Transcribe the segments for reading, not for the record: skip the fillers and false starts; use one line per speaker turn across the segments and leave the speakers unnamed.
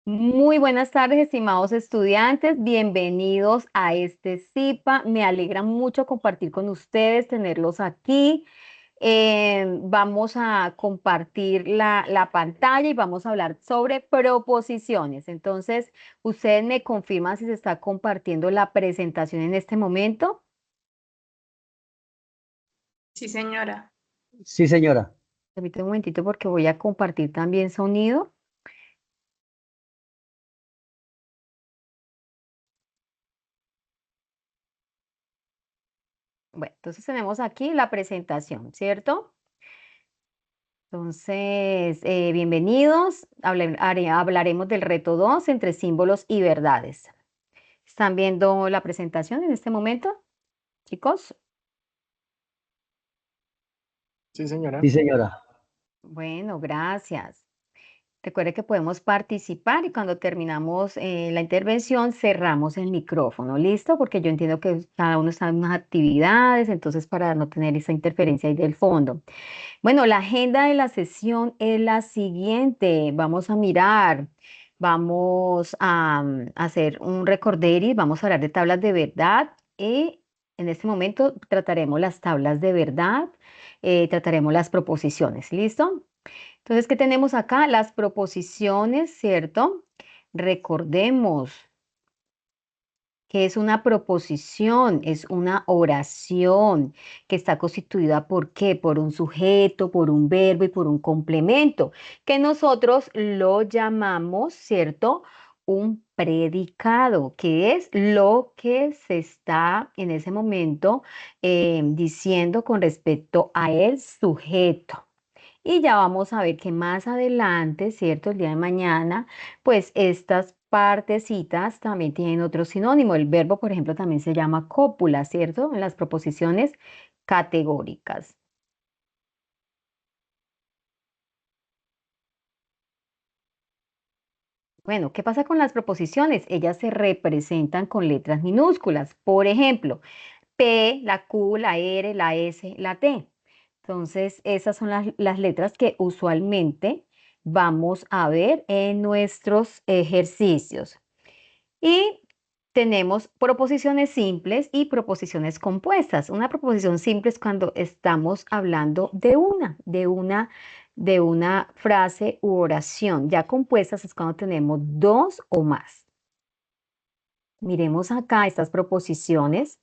Muy buenas tardes, estimados estudiantes. Bienvenidos a este CIPA. Me alegra mucho compartir con ustedes, tenerlos aquí. Vamos a compartir la pantalla y vamos a hablar sobre proposiciones. Entonces, ustedes me confirman si se está compartiendo la presentación en este momento.
Sí, señora.
Sí, señora.
Permítame un momentito porque voy a compartir también sonido. Bueno, entonces tenemos aquí la presentación, ¿cierto? Entonces, bienvenidos. Hablaremos del reto 2 entre símbolos y verdades. ¿Están viendo la presentación en este momento, chicos?
Sí, señora.
Sí, señora.
Bueno, gracias. Recuerde que podemos participar y cuando terminamos la intervención cerramos el micrófono, ¿listo? Porque yo entiendo que cada uno está en unas actividades, entonces para no tener esa interferencia ahí del fondo. Bueno, la agenda de la sesión es la siguiente. Vamos a mirar, vamos a hacer un recorderis, vamos a hablar de tablas de verdad y en este momento trataremos las tablas de verdad, trataremos las proposiciones, ¿listo? Entonces, ¿qué tenemos acá? Las proposiciones, ¿cierto? Recordemos que es una proposición, es una oración que está constituida ¿por qué? Por un sujeto, por un verbo y por un complemento, que nosotros lo llamamos, ¿cierto? Un predicado, que es lo que se está en ese momento diciendo con respecto a el sujeto. Y ya vamos a ver que más adelante, ¿cierto? El día de mañana, pues estas partecitas también tienen otro sinónimo. El verbo, por ejemplo, también se llama cópula, ¿cierto? En las proposiciones categóricas. Bueno, ¿qué pasa con las proposiciones? Ellas se representan con letras minúsculas. Por ejemplo, P, la Q, la R, la S, la T. Entonces, esas son las letras que usualmente vamos a ver en nuestros ejercicios. Y tenemos proposiciones simples y proposiciones compuestas. Una proposición simple es cuando estamos hablando de una frase u oración. Ya compuestas es cuando tenemos dos o más. Miremos acá estas proposiciones.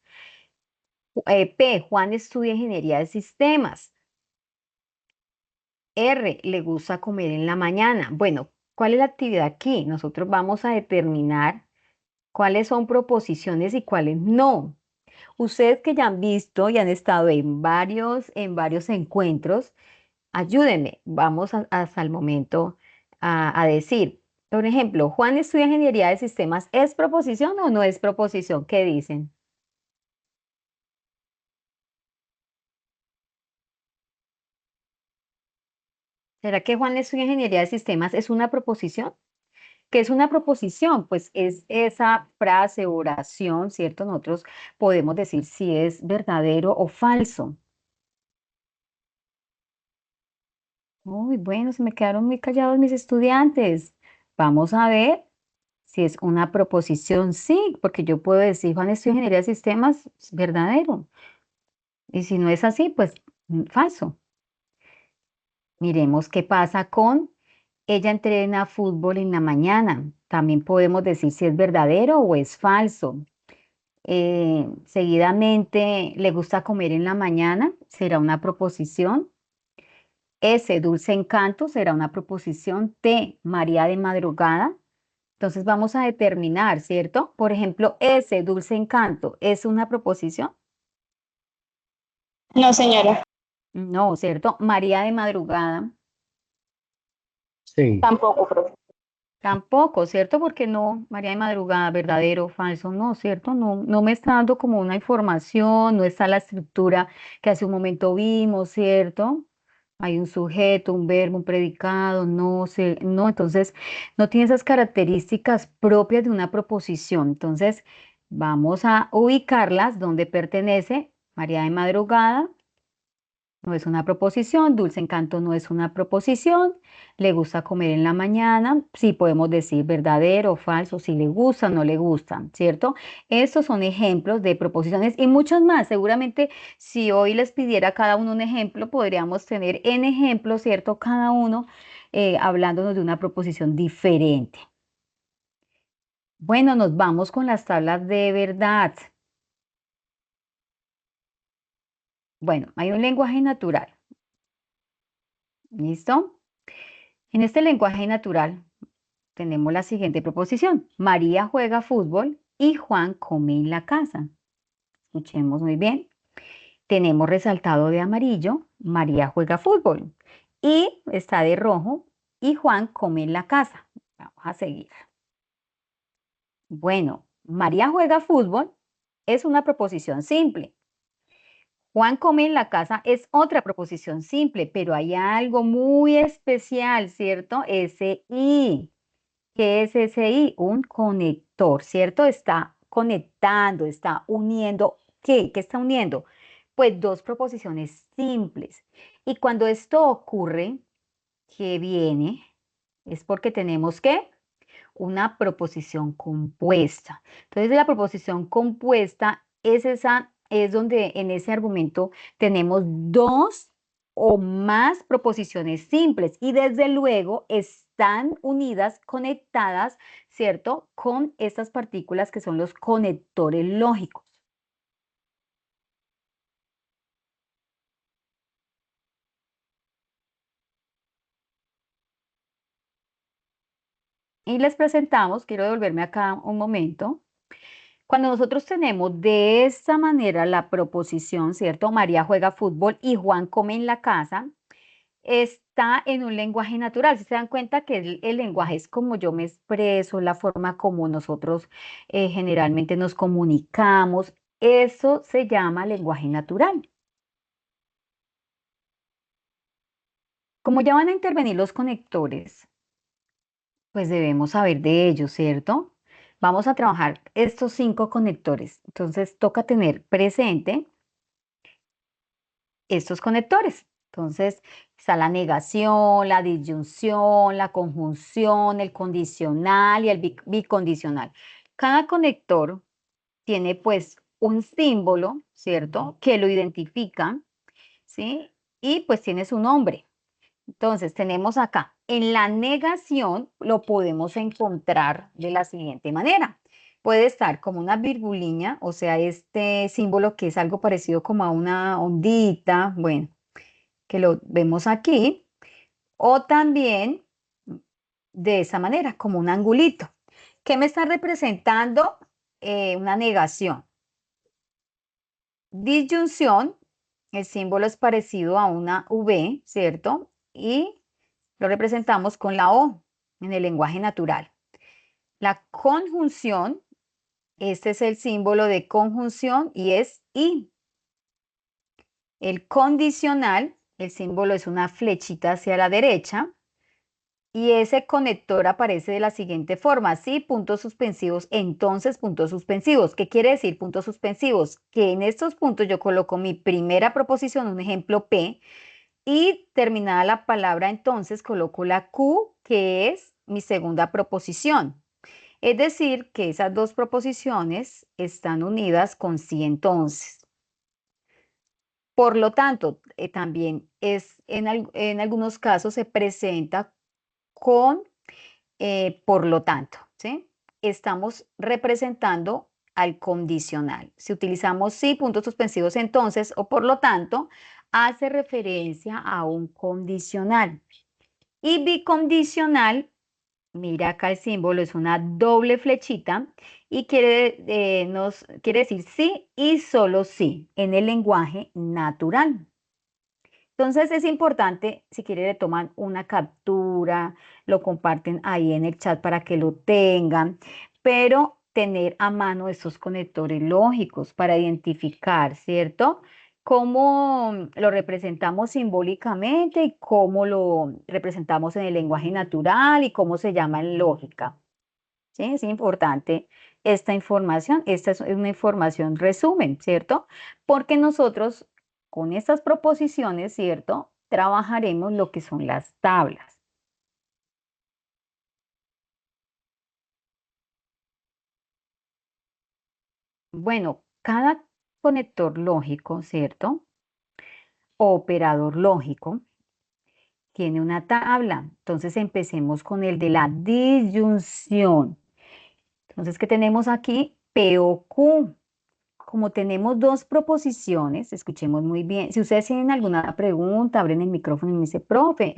P, Juan estudia ingeniería de sistemas. R, le gusta comer en la mañana. Bueno, ¿cuál es la actividad aquí? Nosotros vamos a determinar cuáles son proposiciones y cuáles no. Ustedes que ya han visto y han estado en varios encuentros, ayúdenme. Vamos hasta el momento a decir, por ejemplo, Juan estudia ingeniería de sistemas. ¿Es proposición o no es proposición? ¿Qué dicen? ¿Será que Juan estudia ingeniería de sistemas es una proposición? ¿Qué es una proposición? Pues es esa frase o oración, ¿cierto? Nosotros podemos decir si es verdadero o falso. Muy bueno, se me quedaron muy callados mis estudiantes. Vamos a ver si es una proposición, sí, porque yo puedo decir, Juan estudia ingeniería de sistemas, es verdadero. Y si no es así, pues falso. Miremos qué pasa con ella entrena fútbol en la mañana. También podemos decir si es verdadero o es falso. Seguidamente, le gusta comer en la mañana, será una proposición. S, dulce encanto, será una proposición. T, María de madrugada. Entonces vamos a determinar, ¿cierto? Por ejemplo, S, dulce encanto, ¿es una proposición?
No, señora.
No, ¿cierto? María de madrugada,
Sí.
Tampoco, profe.
tampoco, ¿cierto? Porque no, María de madrugada, verdadero, falso, no, ¿cierto? No, no me está dando como una información, no está la estructura que hace un momento vimos, ¿cierto? Hay un sujeto, un verbo, un predicado, no sé, no, entonces no tiene esas características propias de una proposición. Entonces, vamos a ubicarlas donde pertenece María de madrugada. no es una proposición, dulce encanto no es una proposición, le gusta comer en la mañana, sí podemos decir verdadero o falso, si le gusta o no le gusta, ¿cierto? Estos son ejemplos de proposiciones y muchos más. Seguramente si hoy les pidiera a cada uno un ejemplo, podríamos tener en ejemplo, ¿cierto? Cada uno hablándonos de una proposición diferente. Bueno, nos vamos con las tablas de verdad. Bueno, hay un lenguaje natural. ¿Listo? En este lenguaje natural tenemos la siguiente proposición. María juega fútbol y Juan come en la casa. Escuchemos muy bien. Tenemos resaltado de amarillo, María juega fútbol. Y está de rojo y Juan come en la casa. Vamos a seguir. Bueno, María juega fútbol es una proposición simple. Juan come en la casa es otra proposición simple, pero hay algo muy especial, ¿cierto? Ese I. ¿Qué es ese I? Un conector, ¿cierto? Está conectando, está uniendo. ¿Qué? ¿Qué está uniendo? Pues dos proposiciones simples. Y cuando esto ocurre, ¿qué viene? Es porque tenemos ¿qué? Una proposición compuesta. Entonces, la proposición compuesta es esa, es donde en ese argumento tenemos dos o más proposiciones simples y desde luego están unidas, conectadas, ¿cierto? Con estas partículas que son los conectores lógicos. Y les presentamos, quiero devolverme acá un momento. Cuando nosotros tenemos de esta manera la proposición, ¿cierto? María juega fútbol y Juan come en la casa, está en un lenguaje natural. Si se dan cuenta que el lenguaje es como yo me expreso, la forma como nosotros generalmente nos comunicamos, eso se llama lenguaje natural. Como ya van a intervenir los conectores, pues debemos saber de ellos, ¿cierto? Vamos a trabajar estos 5 conectores. Entonces toca tener presente estos conectores. Entonces, está la negación, la disyunción, la conjunción, el condicional y el bicondicional. Cada conector tiene pues un símbolo, ¿cierto? Que lo identifica, ¿sí? Y pues tiene su nombre. Entonces, tenemos acá, en la negación lo podemos encontrar de la siguiente manera. Puede estar como una virguliña, o sea, este símbolo que es algo parecido como a una ondita, bueno, que lo vemos aquí, o también de esa manera, como un angulito. ¿Qué me está representando? Una negación. Disyunción, el símbolo es parecido a una V, ¿cierto? Y lo representamos con la O en el lenguaje natural. La conjunción, este es el símbolo de conjunción y es I. El condicional, el símbolo es una flechita hacia la derecha y ese conector aparece de la siguiente forma, ¿sí? Puntos suspensivos, entonces puntos suspensivos. ¿Qué quiere decir puntos suspensivos? Que en estos puntos yo coloco mi primera proposición, un ejemplo P, y terminada la palabra entonces coloco la Q, que es mi segunda proposición. Es decir, que esas dos proposiciones están unidas con sí entonces. Por lo tanto, también es en algunos casos se presenta con por lo tanto, ¿sí? Estamos representando al condicional. Si utilizamos sí, puntos suspensivos entonces o por lo tanto, hace referencia a un condicional. Y bicondicional, mira acá el símbolo, es una doble flechita y quiere decir sí y solo sí en el lenguaje natural. Entonces es importante, si quieren, le toman una captura, lo comparten ahí en el chat para que lo tengan, pero tener a mano estos conectores lógicos para identificar, ¿cierto? Cómo lo representamos simbólicamente y cómo lo representamos en el lenguaje natural y cómo se llama en lógica. ¿Sí? Es importante esta información. Esta es una información resumen, ¿cierto? Porque nosotros con estas proposiciones, ¿cierto? Trabajaremos lo que son las tablas. Bueno, cada conector lógico, ¿cierto? O operador lógico tiene una tabla. Entonces empecemos con el de la disyunción. Entonces, ¿qué tenemos aquí? P o Q. Como tenemos dos proposiciones, escuchemos muy bien. Si ustedes tienen alguna pregunta, abren el micrófono y me dice, profe,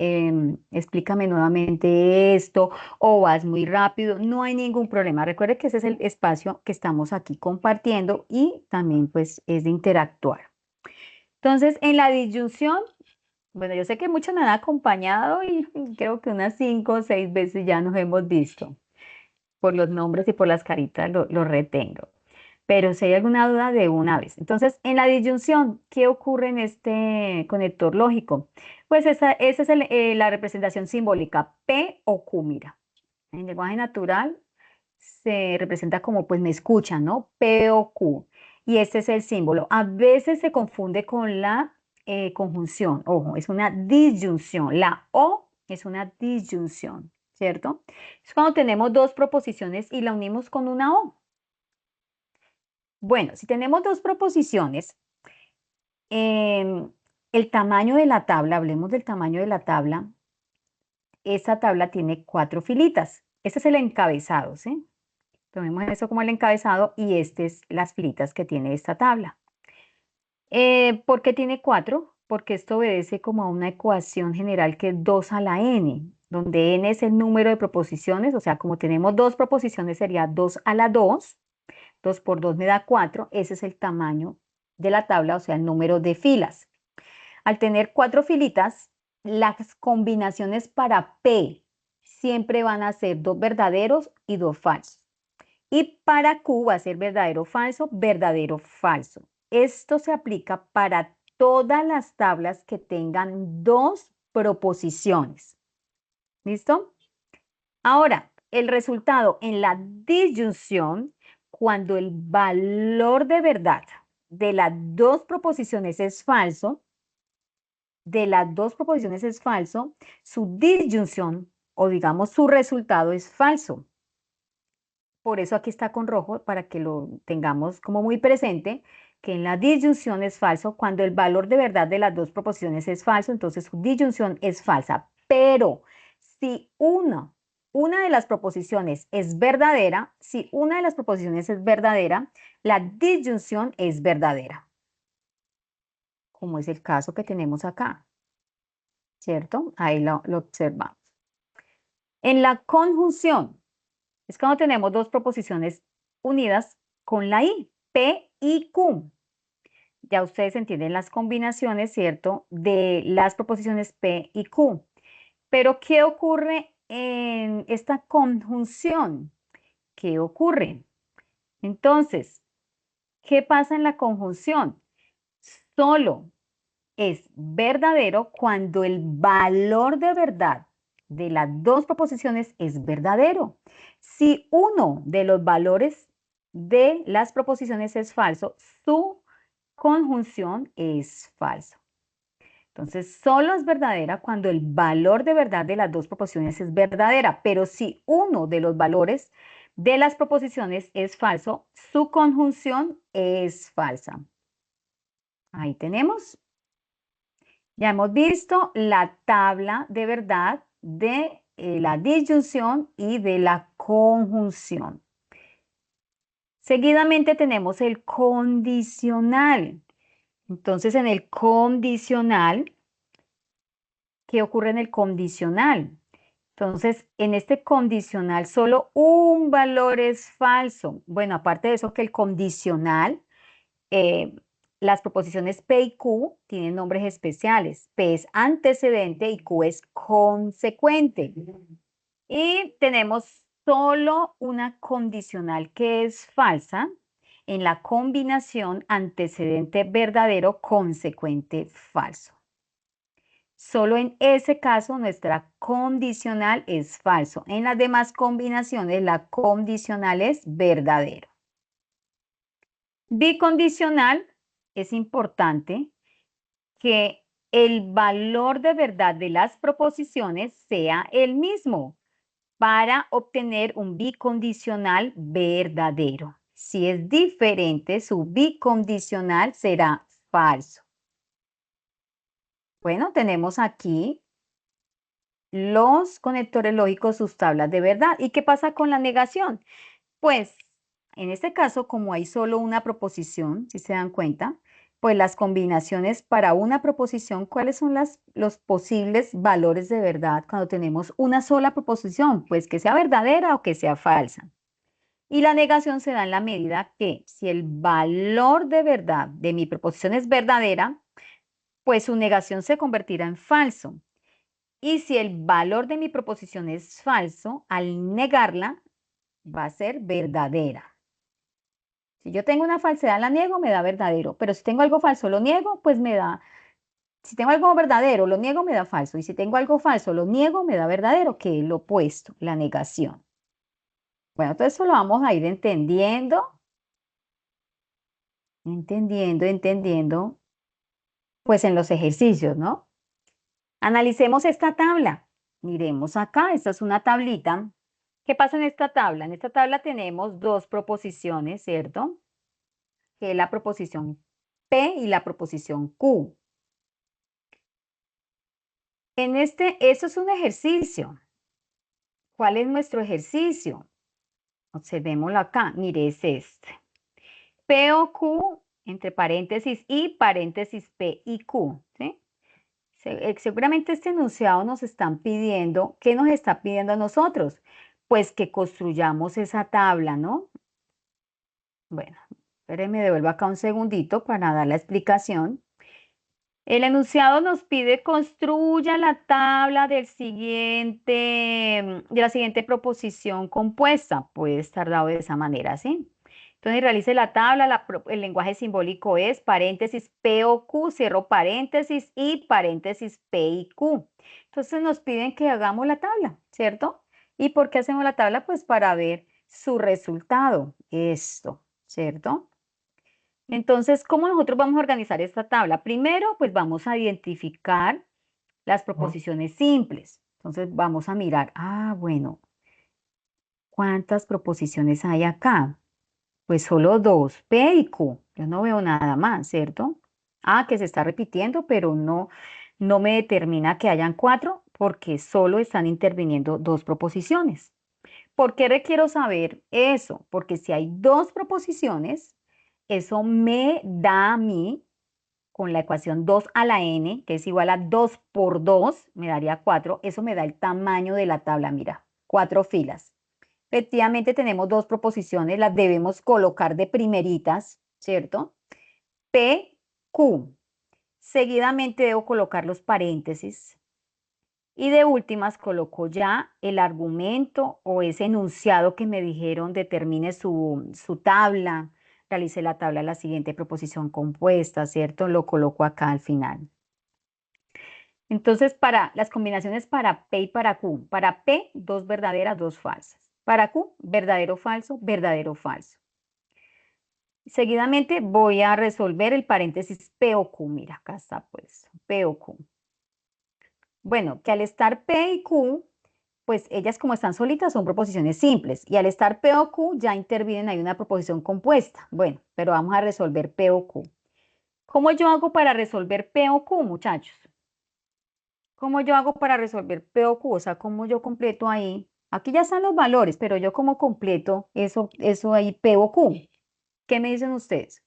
explícame nuevamente esto, o vas muy rápido, no hay ningún problema. Recuerde que ese es el espacio que estamos aquí compartiendo y también pues es de interactuar. Entonces, en la disyunción, bueno, yo sé que muchos me han acompañado y creo que unas 5 o 6 veces ya nos hemos visto. Por los nombres y por las caritas lo retengo. Pero si hay alguna duda, de una vez. Entonces, en la disyunción, ¿qué ocurre en este conector lógico? Pues esa es la representación simbólica, P o Q, mira. En lenguaje natural se representa como, pues me escuchan, ¿no? P o Q. Y este es el símbolo. A veces se confunde con la conjunción. Ojo, es una disyunción. La O es una disyunción, ¿cierto? Es cuando tenemos dos proposiciones y la unimos con una O. Bueno, si tenemos dos proposiciones, el tamaño de la tabla, hablemos del tamaño de la tabla, esa tabla tiene 4 filitas. Este es el encabezado, ¿sí? Tomemos eso como el encabezado y estas es las filitas que tiene esta tabla. ¿Por qué tiene 4? Porque esto obedece como a una ecuación general que es 2 a la n, donde n es el número de proposiciones, o sea, como tenemos dos proposiciones sería 2 a la 2, 2 por 2 me da 4, ese es el tamaño de la tabla, o sea, el número de filas. Al tener 4 filitas, las combinaciones para P siempre van a ser 2 verdaderos y 2 falsos. Y para Q va a ser verdadero, falso, verdadero, falso. Esto se aplica para todas las tablas que tengan dos proposiciones. ¿Listo? Ahora, el resultado en la disyunción, cuando el valor de verdad de las dos proposiciones es falso, su disyunción o digamos su resultado es falso. Por eso aquí está con rojo para que lo tengamos como muy presente, que en la disyunción es falso. Cuando el valor de verdad de las dos proposiciones es falso, entonces su disyunción es falsa. Pero si una de las proposiciones es verdadera, la disyunción es verdadera. Como es el caso que tenemos acá, ¿cierto? Ahí lo observamos. En la conjunción, es cuando tenemos dos proposiciones unidas con la I, P y Q. Ya ustedes entienden las combinaciones, ¿cierto? De las proposiciones P y Q. Pero, ¿qué ocurre en esta conjunción? ¿Qué ocurre? Entonces, ¿qué pasa en la conjunción? Solo es verdadero cuando el valor de verdad de las dos proposiciones es verdadero. Si uno de los valores de las proposiciones es falso, su conjunción es falso. Entonces, solo es verdadera cuando el valor de verdad de las dos proposiciones es verdadera, pero si uno de los valores de las proposiciones es falso, su conjunción es falsa. Ahí tenemos. Ya hemos visto la tabla de verdad de la disyunción y de la conjunción. Seguidamente tenemos el condicional. Entonces, en el condicional, ¿qué ocurre en el condicional? Entonces, en este condicional solo un valor es falso. Bueno, aparte de eso que el condicional, las proposiciones P y Q tienen nombres especiales. P es antecedente y Q es consecuente. Y tenemos solo una condicional que es falsa en la combinación antecedente verdadero, consecuente falso. Solo en ese caso nuestra condicional es falso. En las demás combinaciones la condicional es verdadero. Bicondicional es importante que el valor de verdad de las proposiciones sea el mismo para obtener un bicondicional verdadero. Si es diferente, su bicondicional será falso. Bueno, tenemos aquí los conectores lógicos, sus tablas de verdad. ¿Y qué pasa con la negación? Pues, en este caso, como hay solo una proposición, si se dan cuenta, pues las combinaciones para una proposición, ¿cuáles son los posibles valores de verdad cuando tenemos una sola proposición? Pues que sea verdadera o que sea falsa. Y la negación se da en la medida que si el valor de verdad de mi proposición es verdadera, pues su negación se convertirá en falso. Y si el valor de mi proposición es falso, al negarla va a ser verdadera. Si yo tengo una falsedad, la niego, me da verdadero. Pero si tengo algo falso, lo niego, pues me da. Si tengo algo verdadero, lo niego, me da falso. Y si tengo algo falso, lo niego, me da verdadero, que es lo opuesto, la negación. Bueno, todo eso lo vamos a ir entendiendo, pues en los ejercicios, ¿no? Analicemos esta tabla. Miremos acá, esta es una tablita. ¿Qué pasa en esta tabla? En esta tabla tenemos dos proposiciones, ¿cierto? Que es la proposición P y la proposición Q. Eso es un ejercicio. ¿Cuál es nuestro ejercicio? Observémoslo acá. Mire, es este. P o Q, entre paréntesis I, paréntesis P y Q. ¿Sí? Seguramente este enunciado nos están pidiendo, ¿qué nos está pidiendo a nosotros? Pues que construyamos esa tabla, ¿no? Bueno, espérenme, devuelvo acá un segundito para dar la explicación. El enunciado nos pide construya la tabla de la siguiente proposición compuesta. Puede estar dado de esa manera, ¿sí? Entonces realice la tabla, el lenguaje simbólico es paréntesis P o Q, cierro paréntesis y paréntesis P y Q. Entonces nos piden que hagamos la tabla, ¿cierto? ¿Y por qué hacemos la tabla? Pues para ver su resultado, esto, ¿cierto? Entonces, ¿cómo nosotros vamos a organizar esta tabla? Primero, pues vamos a identificar las proposiciones simples. Entonces, vamos a mirar, bueno, ¿cuántas proposiciones hay acá? Pues solo dos, P y Q. Yo no veo nada más, ¿cierto? Que se está repitiendo, pero no me determina que hayan cuatro porque solo están interviniendo dos proposiciones. ¿Por qué requiero saber eso? Porque si hay dos proposiciones, eso me da a mí, con la ecuación 2 a la n, que es igual a 2 por 2, me daría 4, eso me da el tamaño de la tabla, mira, 4 filas. Efectivamente tenemos dos proposiciones, las debemos colocar de primeritas, ¿cierto? P, Q. Seguidamente debo colocar los paréntesis. Y de últimas coloco ya el argumento o ese enunciado que me dijeron determine su tabla. Realice la tabla de la siguiente proposición compuesta, ¿cierto? Lo coloco acá al final. Entonces, para las combinaciones para P y para Q. Para P, dos verdaderas, dos falsas. Para Q, verdadero, falso, verdadero, falso. Seguidamente voy a resolver el paréntesis P o Q. Mira, acá está pues, P o Q. Bueno, que al estar P y Q, pues ellas como están solitas son proposiciones simples y al estar P o Q ya intervienen ahí una proposición compuesta. Bueno, pero vamos a resolver P o Q. ¿Cómo yo hago para resolver P o Q, muchachos? ¿Cómo yo hago para resolver P o Q? O sea, ¿cómo yo completo ahí? Aquí ya están los valores, pero yo cómo completo eso ahí P o Q. ¿Qué me dicen ustedes?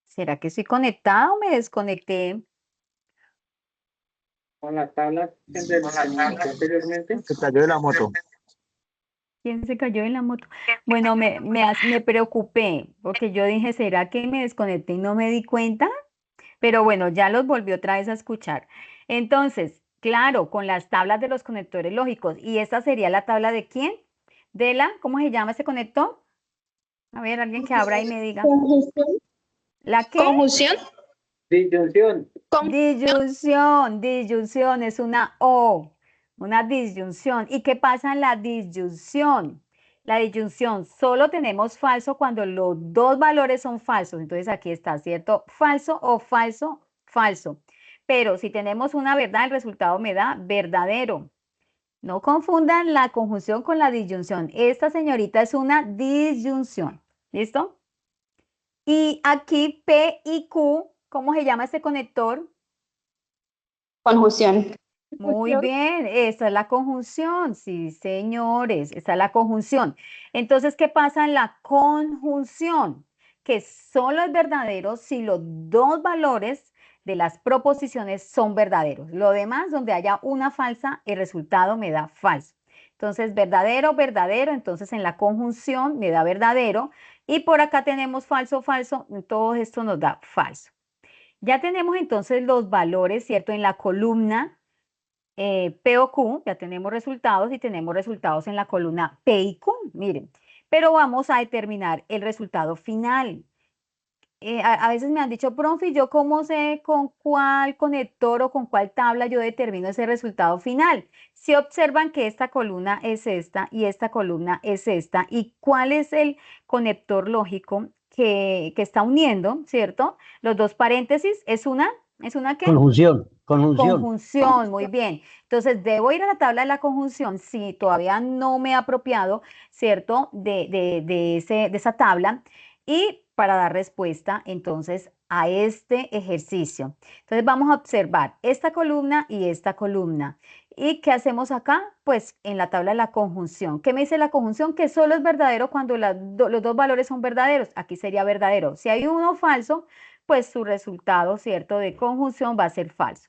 ¿Será que estoy conectada o me desconecté?
Con la tabla que mencioné anteriormente. Se cayó de la moto.
¿Quién se cayó en la moto? Bueno, me preocupé porque yo dije, ¿será que me desconecté y no me di cuenta? Pero bueno, ya los volví otra vez a escuchar. Entonces, claro, con las tablas de los conectores lógicos. ¿Y esta sería la tabla de quién? ¿Cómo se llama ese conector? A ver, alguien que abra y me diga.
Conjunción.
¿La qué?
Conjunción.
Disyunción.
Disyunción es una O, una disyunción. ¿Y qué pasa en la disyunción? La disyunción, solo tenemos falso cuando los dos valores son falsos. Entonces aquí está, ¿cierto? Falso o falso, falso. Pero si tenemos una verdad, el resultado me da verdadero. No confundan la conjunción con la disyunción. Esta señorita es una disyunción. ¿Listo? Y aquí P y Q, ¿cómo se llama este conector?
Conjunción.
Muy bien, esta es la conjunción, sí, señores, esta es la conjunción. Entonces, ¿qué pasa en la conjunción? Que solo es verdadero si los dos valores de las proposiciones son verdaderos. Lo demás, donde haya una falsa, el resultado me da falso. Entonces, verdadero, verdadero, entonces en la conjunción me da verdadero. Y por acá tenemos falso, falso, todo esto nos da falso. Ya tenemos entonces los valores, ¿cierto? En la columna P o Q, ya tenemos resultados y tenemos resultados en la columna P y Q, miren. Pero vamos a determinar el resultado final. A veces me han dicho, profe, ¿yo cómo sé con cuál conector o con cuál tabla yo determino ese resultado final? Si observan que esta columna es esta y esta columna es esta, ¿y cuál es el conector lógico que está uniendo, ¿cierto? Los dos paréntesis, ¿es una qué?
Conjunción, conjunción.
Conjunción, muy bien. Entonces, debo ir a la tabla de la conjunción si todavía no me he apropiado, ¿cierto? De esa tabla y para dar respuesta, entonces, a este ejercicio. Entonces, vamos a observar esta columna y esta columna. ¿Y qué hacemos acá? Pues en la tabla de la conjunción. ¿Qué me dice la conjunción? Que solo es verdadero cuando los dos valores son verdaderos. Aquí sería verdadero. Si hay uno falso, pues su resultado, ¿cierto? De conjunción va a ser falso.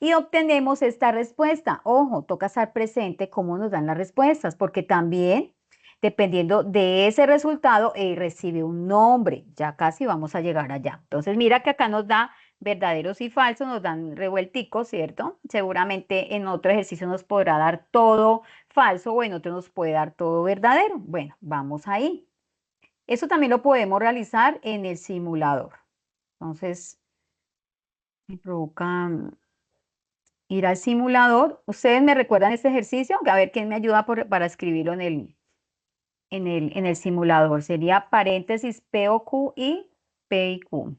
Y obtenemos esta respuesta. Ojo, toca estar presente cómo nos dan las respuestas, porque también, dependiendo de ese resultado, recibe un nombre. Ya casi vamos a llegar allá. Entonces, mira que acá nos da verdaderos y falsos, nos dan revuelticos, ¿cierto? Seguramente en otro ejercicio nos podrá dar todo falso o en otro nos puede dar todo verdadero. Bueno, vamos ahí. Eso también lo podemos realizar en el simulador. Entonces, me provoca ir al simulador. ¿Ustedes me recuerdan este ejercicio? A ver quién me ayuda para escribirlo en el simulador. Sería paréntesis P o Q y P y Q.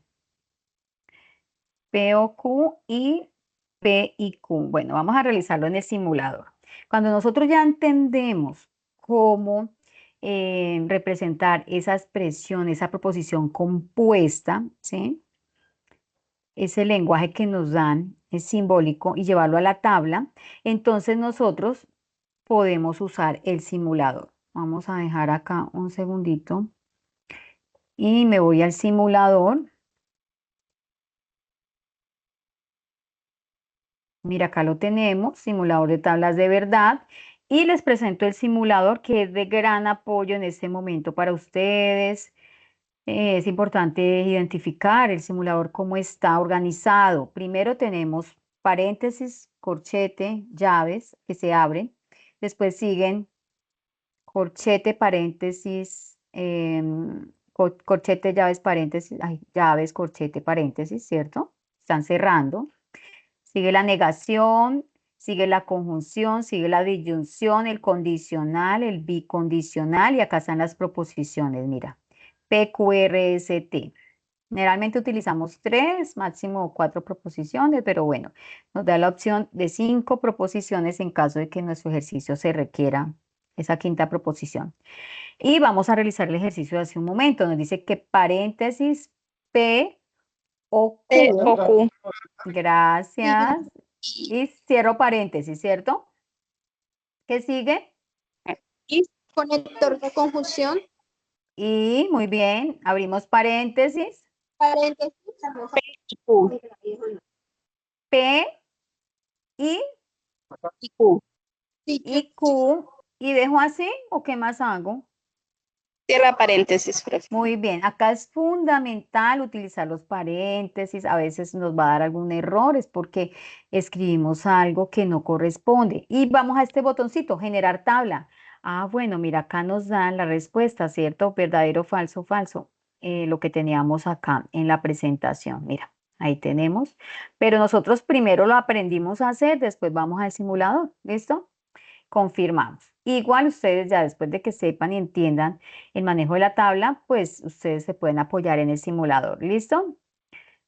P o Q y P y Q. Bueno, vamos a realizarlo en el simulador. Cuando nosotros ya entendemos cómo representar esa expresión, esa proposición compuesta, ¿sí? Ese lenguaje que nos dan es simbólico y llevarlo a la tabla, entonces nosotros podemos usar el simulador. Vamos a dejar acá un segundito y me voy al simulador. Mira, acá lo tenemos, simulador de tablas de verdad. Y les presento el simulador que es de gran apoyo en este momento para ustedes. Es importante identificar el simulador cómo está organizado. Primero tenemos paréntesis, corchete, llaves que se abren. Después siguen corchete, paréntesis, corchete, llaves, paréntesis, ay, llaves, corchete, paréntesis, ¿cierto? Están cerrando. Sigue la negación, sigue la conjunción, sigue la disyunción, el condicional, el bicondicional y acá están las proposiciones, mira. PQRST. Generalmente utilizamos 3, máximo 4 proposiciones, pero bueno, nos da la opción de 5 proposiciones en caso de que en nuestro ejercicio se requiera esa quinta proposición. Y vamos a realizar el ejercicio de hace un momento. Nos dice que paréntesis P o Q.
P o Q.
Gracias. Y cierro paréntesis, ¿cierto? ¿Qué sigue?
Y conector de conjunción.
Y muy bien, abrimos paréntesis.
Paréntesis. P y Q.
P y
Y Q.
y Q. ¿Y dejo así o qué más hago?
Cierra paréntesis, profe.
Muy bien, acá es fundamental utilizar los paréntesis. A veces nos va a dar algún error, es porque escribimos algo que no corresponde. Y vamos a este botoncito, generar tabla. Ah, bueno, mira, acá nos dan la respuesta, ¿cierto? Verdadero, falso, falso. Lo que teníamos acá en la presentación. Mira, ahí tenemos. Pero nosotros primero lo aprendimos a hacer, después vamos al simulador. ¿Listo? Confirmamos. Igual ustedes ya después de que sepan y entiendan el manejo de la tabla, pues ustedes se pueden apoyar en el simulador. ¿Listo?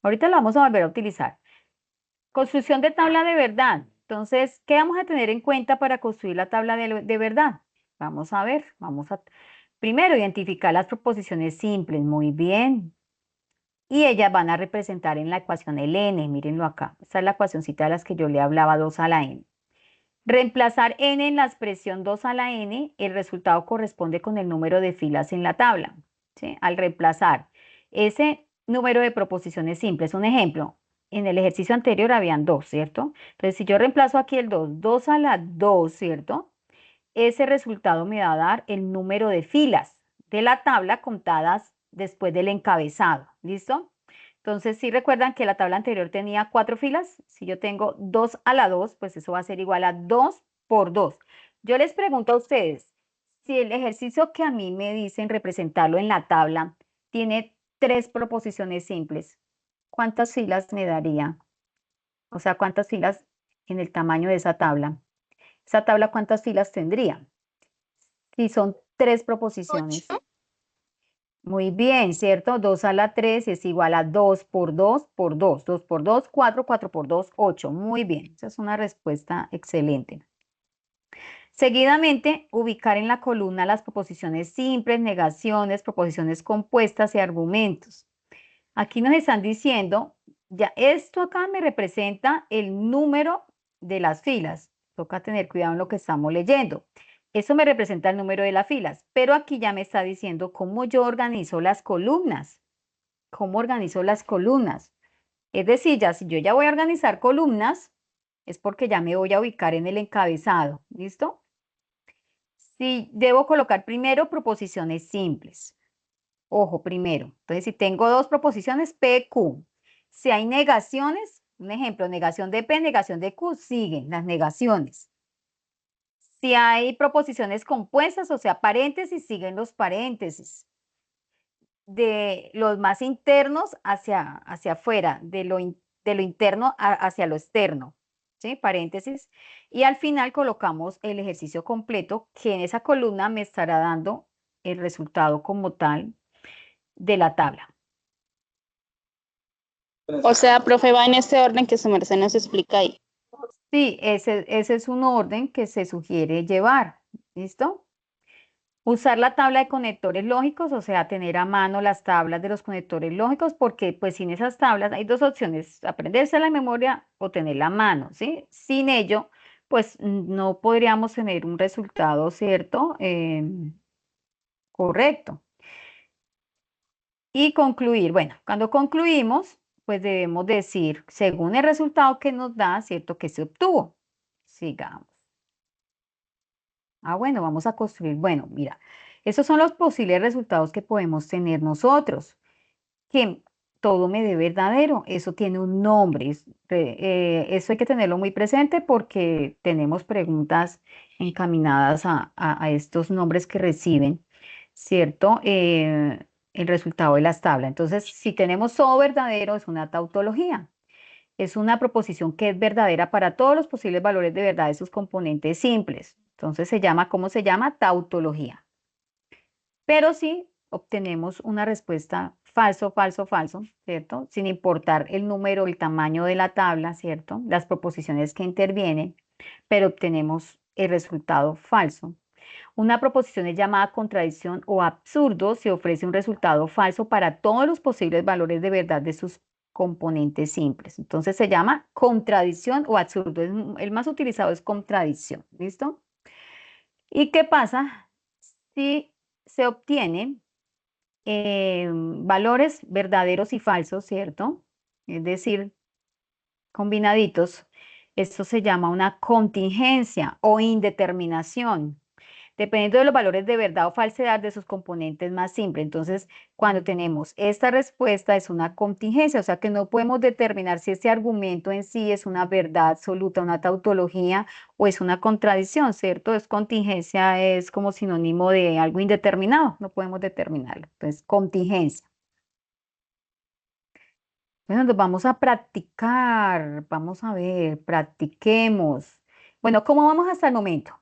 Ahorita lo vamos a volver a utilizar. Construcción de tabla de verdad. Entonces, ¿qué vamos a tener en cuenta para construir la tabla de verdad? Vamos a ver, primero identificar las proposiciones simples, muy bien. Y ellas van a representar en la ecuación el n, mírenlo acá. Esta es la ecuacioncita de las que yo le hablaba, 2 a la n. Reemplazar n en la expresión 2 a la n, el resultado corresponde con el número de filas en la tabla. ¿Sí? Al reemplazar ese número de proposiciones simples, un ejemplo, en el ejercicio anterior habían 2, ¿cierto? Entonces, si yo reemplazo aquí el 2, 2 a la 2, ¿cierto? Ese resultado me va a dar el número de filas de la tabla contadas después del encabezado. ¿Listo? Entonces, si recuerdan que la tabla anterior tenía 4 filas, si yo tengo 2 a la 2, pues eso va a ser igual a 2 por 2. Yo les pregunto a ustedes, si el ejercicio que a mí me dicen representarlo en la tabla tiene 3 proposiciones simples, ¿cuántas filas me daría? O sea, ¿cuántas filas en el tamaño de esa tabla? ¿Esa tabla cuántas filas tendría? Si son 3 proposiciones.
8.
Muy bien, ¿cierto? 2 a la 3 es igual a 2 por 2 por 2. 2 por 2, 4, 4 por 2, 8. Muy bien, esa es una respuesta excelente. Seguidamente, ubicar en la columna las proposiciones simples, negaciones, proposiciones compuestas y argumentos. Aquí nos están diciendo, ya esto acá me representa el número de las filas. Toca tener cuidado en lo que estamos leyendo. Eso me representa el número de las filas, pero aquí ya me está diciendo cómo yo organizo las columnas. ¿Cómo organizo las columnas? Es decir, ya si yo ya voy a organizar columnas, es porque ya me voy a ubicar en el encabezado. ¿Listo? Si debo colocar primero proposiciones simples. Ojo, primero. Entonces, si tengo 2 proposiciones, P, Q. Si hay negaciones, un ejemplo, negación de P, negación de Q, siguen las negaciones. Si hay proposiciones compuestas, o sea, paréntesis, siguen los paréntesis. De los más internos hacia afuera, de lo interno hacia lo externo, ¿sí? Paréntesis. Y al final colocamos el ejercicio completo, que en esa columna me estará dando el resultado como tal de la tabla.
O sea, profe, va en este orden que su merced nos explica ahí.
Sí, ese es un orden que se sugiere llevar. ¿Listo? Usar la tabla de conectores lógicos, o sea, tener a mano las tablas de los conectores lógicos, porque pues sin esas tablas hay 2 opciones, aprenderse la memoria o tenerla a mano, ¿sí? Sin ello, pues no podríamos tener un resultado, ¿cierto? Correcto. Y concluir, bueno, cuando concluimos, pues debemos decir, según el resultado que nos da, ¿cierto? Que se obtuvo. Sigamos. Bueno, vamos a construir. Bueno, mira, esos son los posibles resultados que podemos tener nosotros. Que todo me dé verdadero, eso tiene un nombre. Eso hay que tenerlo muy presente porque tenemos preguntas encaminadas a estos nombres que reciben, ¿cierto? El resultado de las tablas. Entonces, si tenemos todo verdadero, es una tautología. Es una proposición que es verdadera para todos los posibles valores de verdad de sus componentes simples. Entonces se llama, ¿cómo se llama? Tautología. Pero si obtenemos una respuesta falso, falso, falso, ¿cierto? Sin importar el número, el tamaño de la tabla, ¿cierto? Las proposiciones que intervienen, pero obtenemos el resultado falso. Una proposición es llamada contradicción o absurdo si ofrece un resultado falso para todos los posibles valores de verdad de sus componentes simples. Entonces se llama contradicción o absurdo. El más utilizado es contradicción. ¿Listo? ¿Y qué pasa si se obtienen valores verdaderos y falsos, ¿cierto? Es decir, combinaditos. Esto se llama una contingencia o indeterminación, dependiendo de los valores de verdad o falsedad de sus componentes más simples. Entonces, cuando tenemos esta respuesta es una contingencia, o sea que no podemos determinar si ese argumento en sí es una verdad absoluta, una tautología o es una contradicción, ¿cierto? Es contingencia, es como sinónimo de algo indeterminado, no podemos determinarlo. Entonces, contingencia. Bueno, nos vamos a practicar, vamos a ver, practiquemos. Bueno, ¿cómo vamos hasta el momento?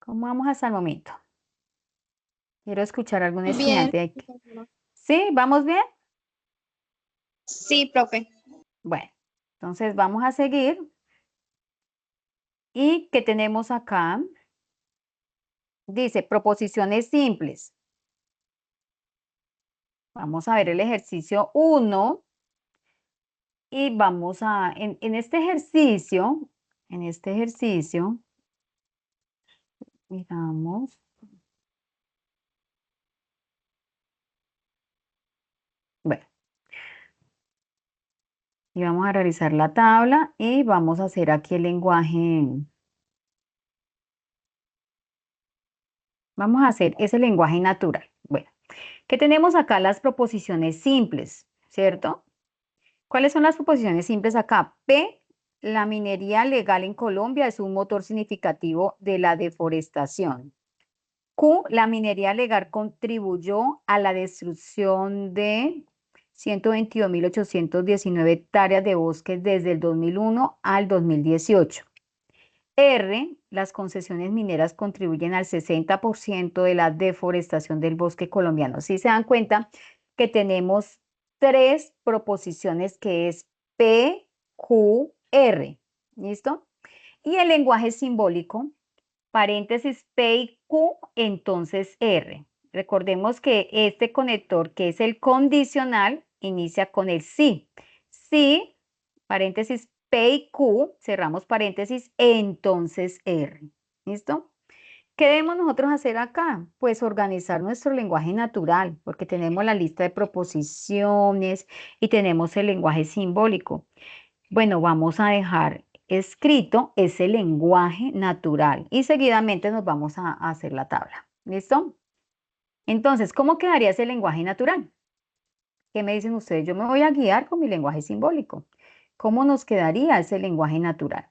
¿Cómo vamos hasta el momento? Quiero escuchar a algún
Bien.
estudiante aquí. ¿Sí? ¿Vamos bien?
Sí, profe.
Bueno, entonces vamos a seguir. ¿Y qué tenemos acá? Dice proposiciones simples. Vamos a ver el ejercicio 1 y vamos a, en este ejercicio, miramos. Bueno, y vamos a realizar la tabla y vamos a hacer aquí el lenguaje. Vamos a hacer ese lenguaje natural. Bueno, ¿qué tenemos acá? Las proposiciones simples, ¿cierto? ¿Cuáles son las proposiciones simples acá? P, la minería legal en Colombia es un motor significativo de la deforestación. Q, la minería legal contribuyó a la destrucción de 122.819 hectáreas de bosques desde el 2001 al 2018. R, las concesiones mineras contribuyen al 60% de la deforestación del bosque colombiano. Si se dan cuenta que tenemos 3 proposiciones que es P, Q, R. ¿Listo? Y el lenguaje simbólico, paréntesis P y Q, entonces R. Recordemos que este conector, que es el condicional, inicia con el sí. Sí, paréntesis P y Q, cerramos paréntesis, entonces R. ¿Listo? ¿Qué debemos nosotros hacer acá? Pues organizar nuestro lenguaje natural, porque tenemos la lista de proposiciones y tenemos el lenguaje simbólico. Bueno, vamos a dejar escrito ese lenguaje natural y seguidamente nos vamos a hacer la tabla. ¿Listo? Entonces, ¿cómo quedaría ese lenguaje natural? ¿Qué me dicen ustedes? Yo me voy a guiar con mi lenguaje simbólico. ¿Cómo nos quedaría ese lenguaje natural?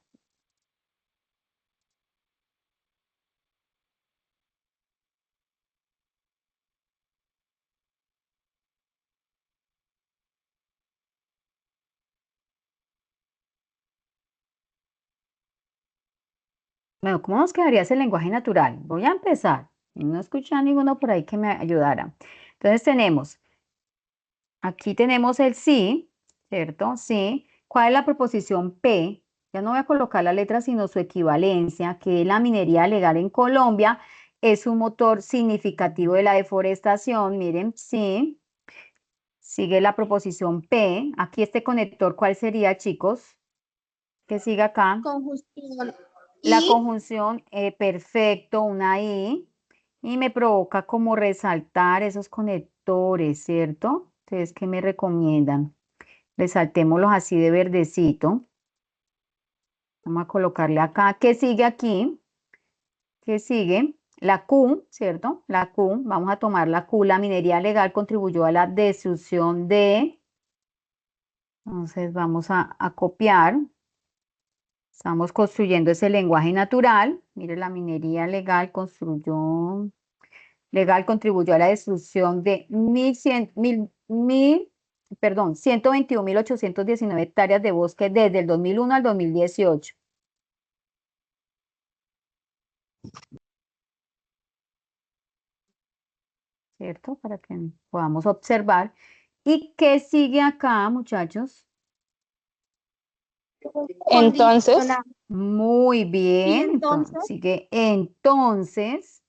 Bueno, ¿cómo nos quedaría ese lenguaje natural? Voy a empezar. No escuché a ninguno por ahí que me ayudara. Entonces aquí tenemos el sí, ¿cierto? Sí. ¿Cuál es la proposición P? Ya no voy a colocar la letra, sino su equivalencia, que la minería legal en Colombia es un motor significativo de la deforestación. Miren, sí. Sigue la proposición P. Aquí este conector, ¿cuál sería, chicos? Que siga acá.
Conjunción.
La
Y
conjunción, perfecto, una I. Y me provoca como resaltar esos conectores, ¿cierto? Entonces, ¿qué me recomiendan? Resaltémoslos así de verdecito. Vamos a colocarle acá. ¿Qué sigue aquí? ¿Qué sigue? La Q, ¿cierto? La Q. Vamos a tomar la Q. La minería legal contribuyó a la destrucción de... Entonces, vamos a copiar. Estamos construyendo ese lenguaje natural. Mire, la minería legal contribuyó a la destrucción de 121.819 hectáreas de bosque desde el 2001 al 2018. ¿Cierto? Para que podamos observar. ¿Y qué sigue acá, muchachos?
Entonces,
condicional.
Muy bien.
¿Y entonces?
Sigue entonces,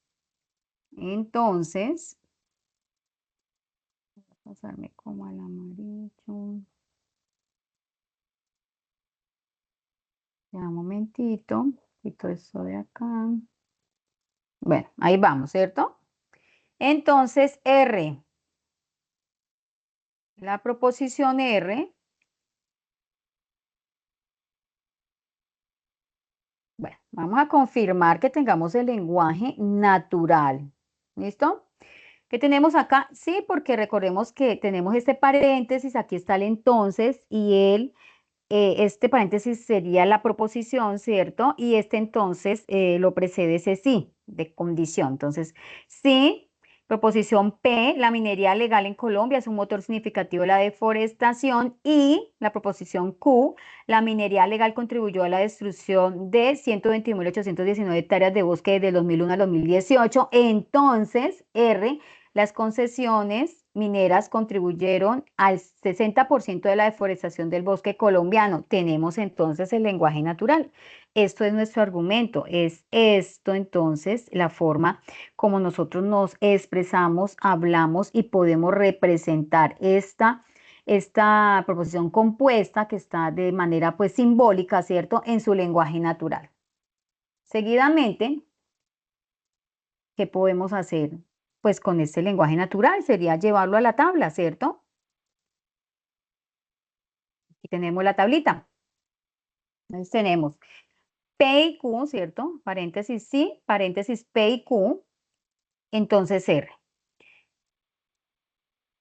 pasarme como al amarillo. Ya, un momentito, quito esto de acá. Bueno, ahí vamos, ¿cierto? Entonces, R. La proposición R. Bueno, vamos a confirmar que tengamos el lenguaje natural. ¿Listo? ¿Qué tenemos acá? Sí, porque recordemos que tenemos este paréntesis, aquí está el entonces y este paréntesis sería la proposición, ¿cierto? Y este entonces lo precede ese sí, de condición. Entonces, sí, Proposición P, la minería legal en Colombia es un motor significativo de la deforestación. Y la proposición Q, la minería legal contribuyó a la destrucción de 121.819 hectáreas de bosque desde el 2001 al 2018. Entonces, R, las concesiones mineras contribuyeron al 60% de la deforestación del bosque colombiano. Tenemos entonces el lenguaje natural. Esto es nuestro argumento. Es esto entonces la forma como nosotros nos expresamos, hablamos y podemos representar esta proposición compuesta que está de manera pues simbólica, ¿cierto?, en su lenguaje natural. Seguidamente, ¿qué podemos hacer? Pues con este lenguaje natural sería llevarlo a la tabla, ¿cierto? Aquí tenemos la tablita. Entonces tenemos P y Q, ¿cierto? Paréntesis sí, paréntesis P y Q, entonces R.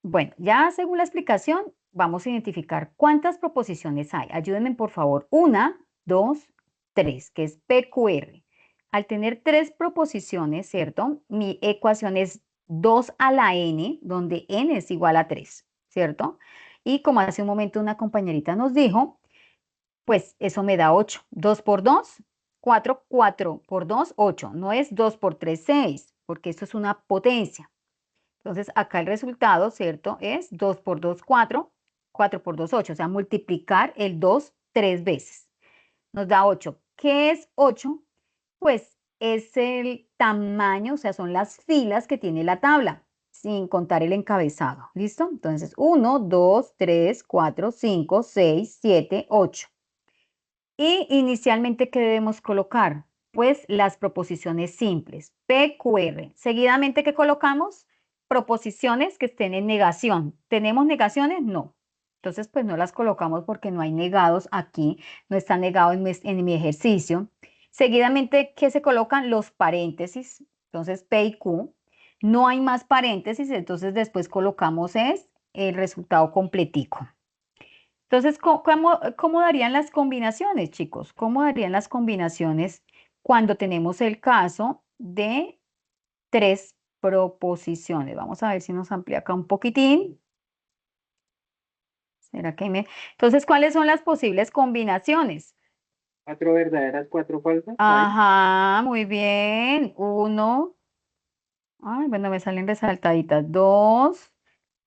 Bueno, ya según la explicación, vamos a identificar cuántas proposiciones hay. Ayúdenme, por favor. 1, 2, 3, que es PQR. Al tener 3 proposiciones, ¿cierto? Mi ecuación es 2 a la n, donde n es igual a 3, ¿cierto? Y como hace un momento una compañerita nos dijo, pues eso me da 8. 2 por 2, 4, 4 por 2, 8. No es 2 por 3, 6, porque esto es una potencia. Entonces, acá el resultado, ¿cierto? Es 2 por 2, 4, 4 por 2, 8, o sea, multiplicar el 2 3 veces. Nos da 8. ¿Qué es 8? Pues es el tamaño, o sea, son las filas que tiene la tabla, sin contar el encabezado. ¿Listo? Entonces, 1, 2, 3, 4, 5, 6, 7, 8. Y inicialmente, ¿qué debemos colocar? Pues las proposiciones simples, PQR. Seguidamente, ¿qué colocamos? Proposiciones que estén en negación. ¿Tenemos negaciones? No. Entonces, pues no las colocamos porque no hay negados aquí, no está negado en mi ejercicio. Seguidamente, ¿qué se colocan? Los paréntesis. Entonces, P y Q. No hay más paréntesis, entonces después colocamos es el resultado completico. Entonces, ¿cómo darían las combinaciones, chicos? ¿Cómo darían las combinaciones cuando tenemos el caso de 3 proposiciones? Vamos a ver si nos amplía acá un poquitín. ¿Será que Entonces, ¿cuáles son las posibles combinaciones?
4 verdaderas, 4 falsas.
Ajá, muy bien. 1, ay, bueno, me salen resaltaditas. 2,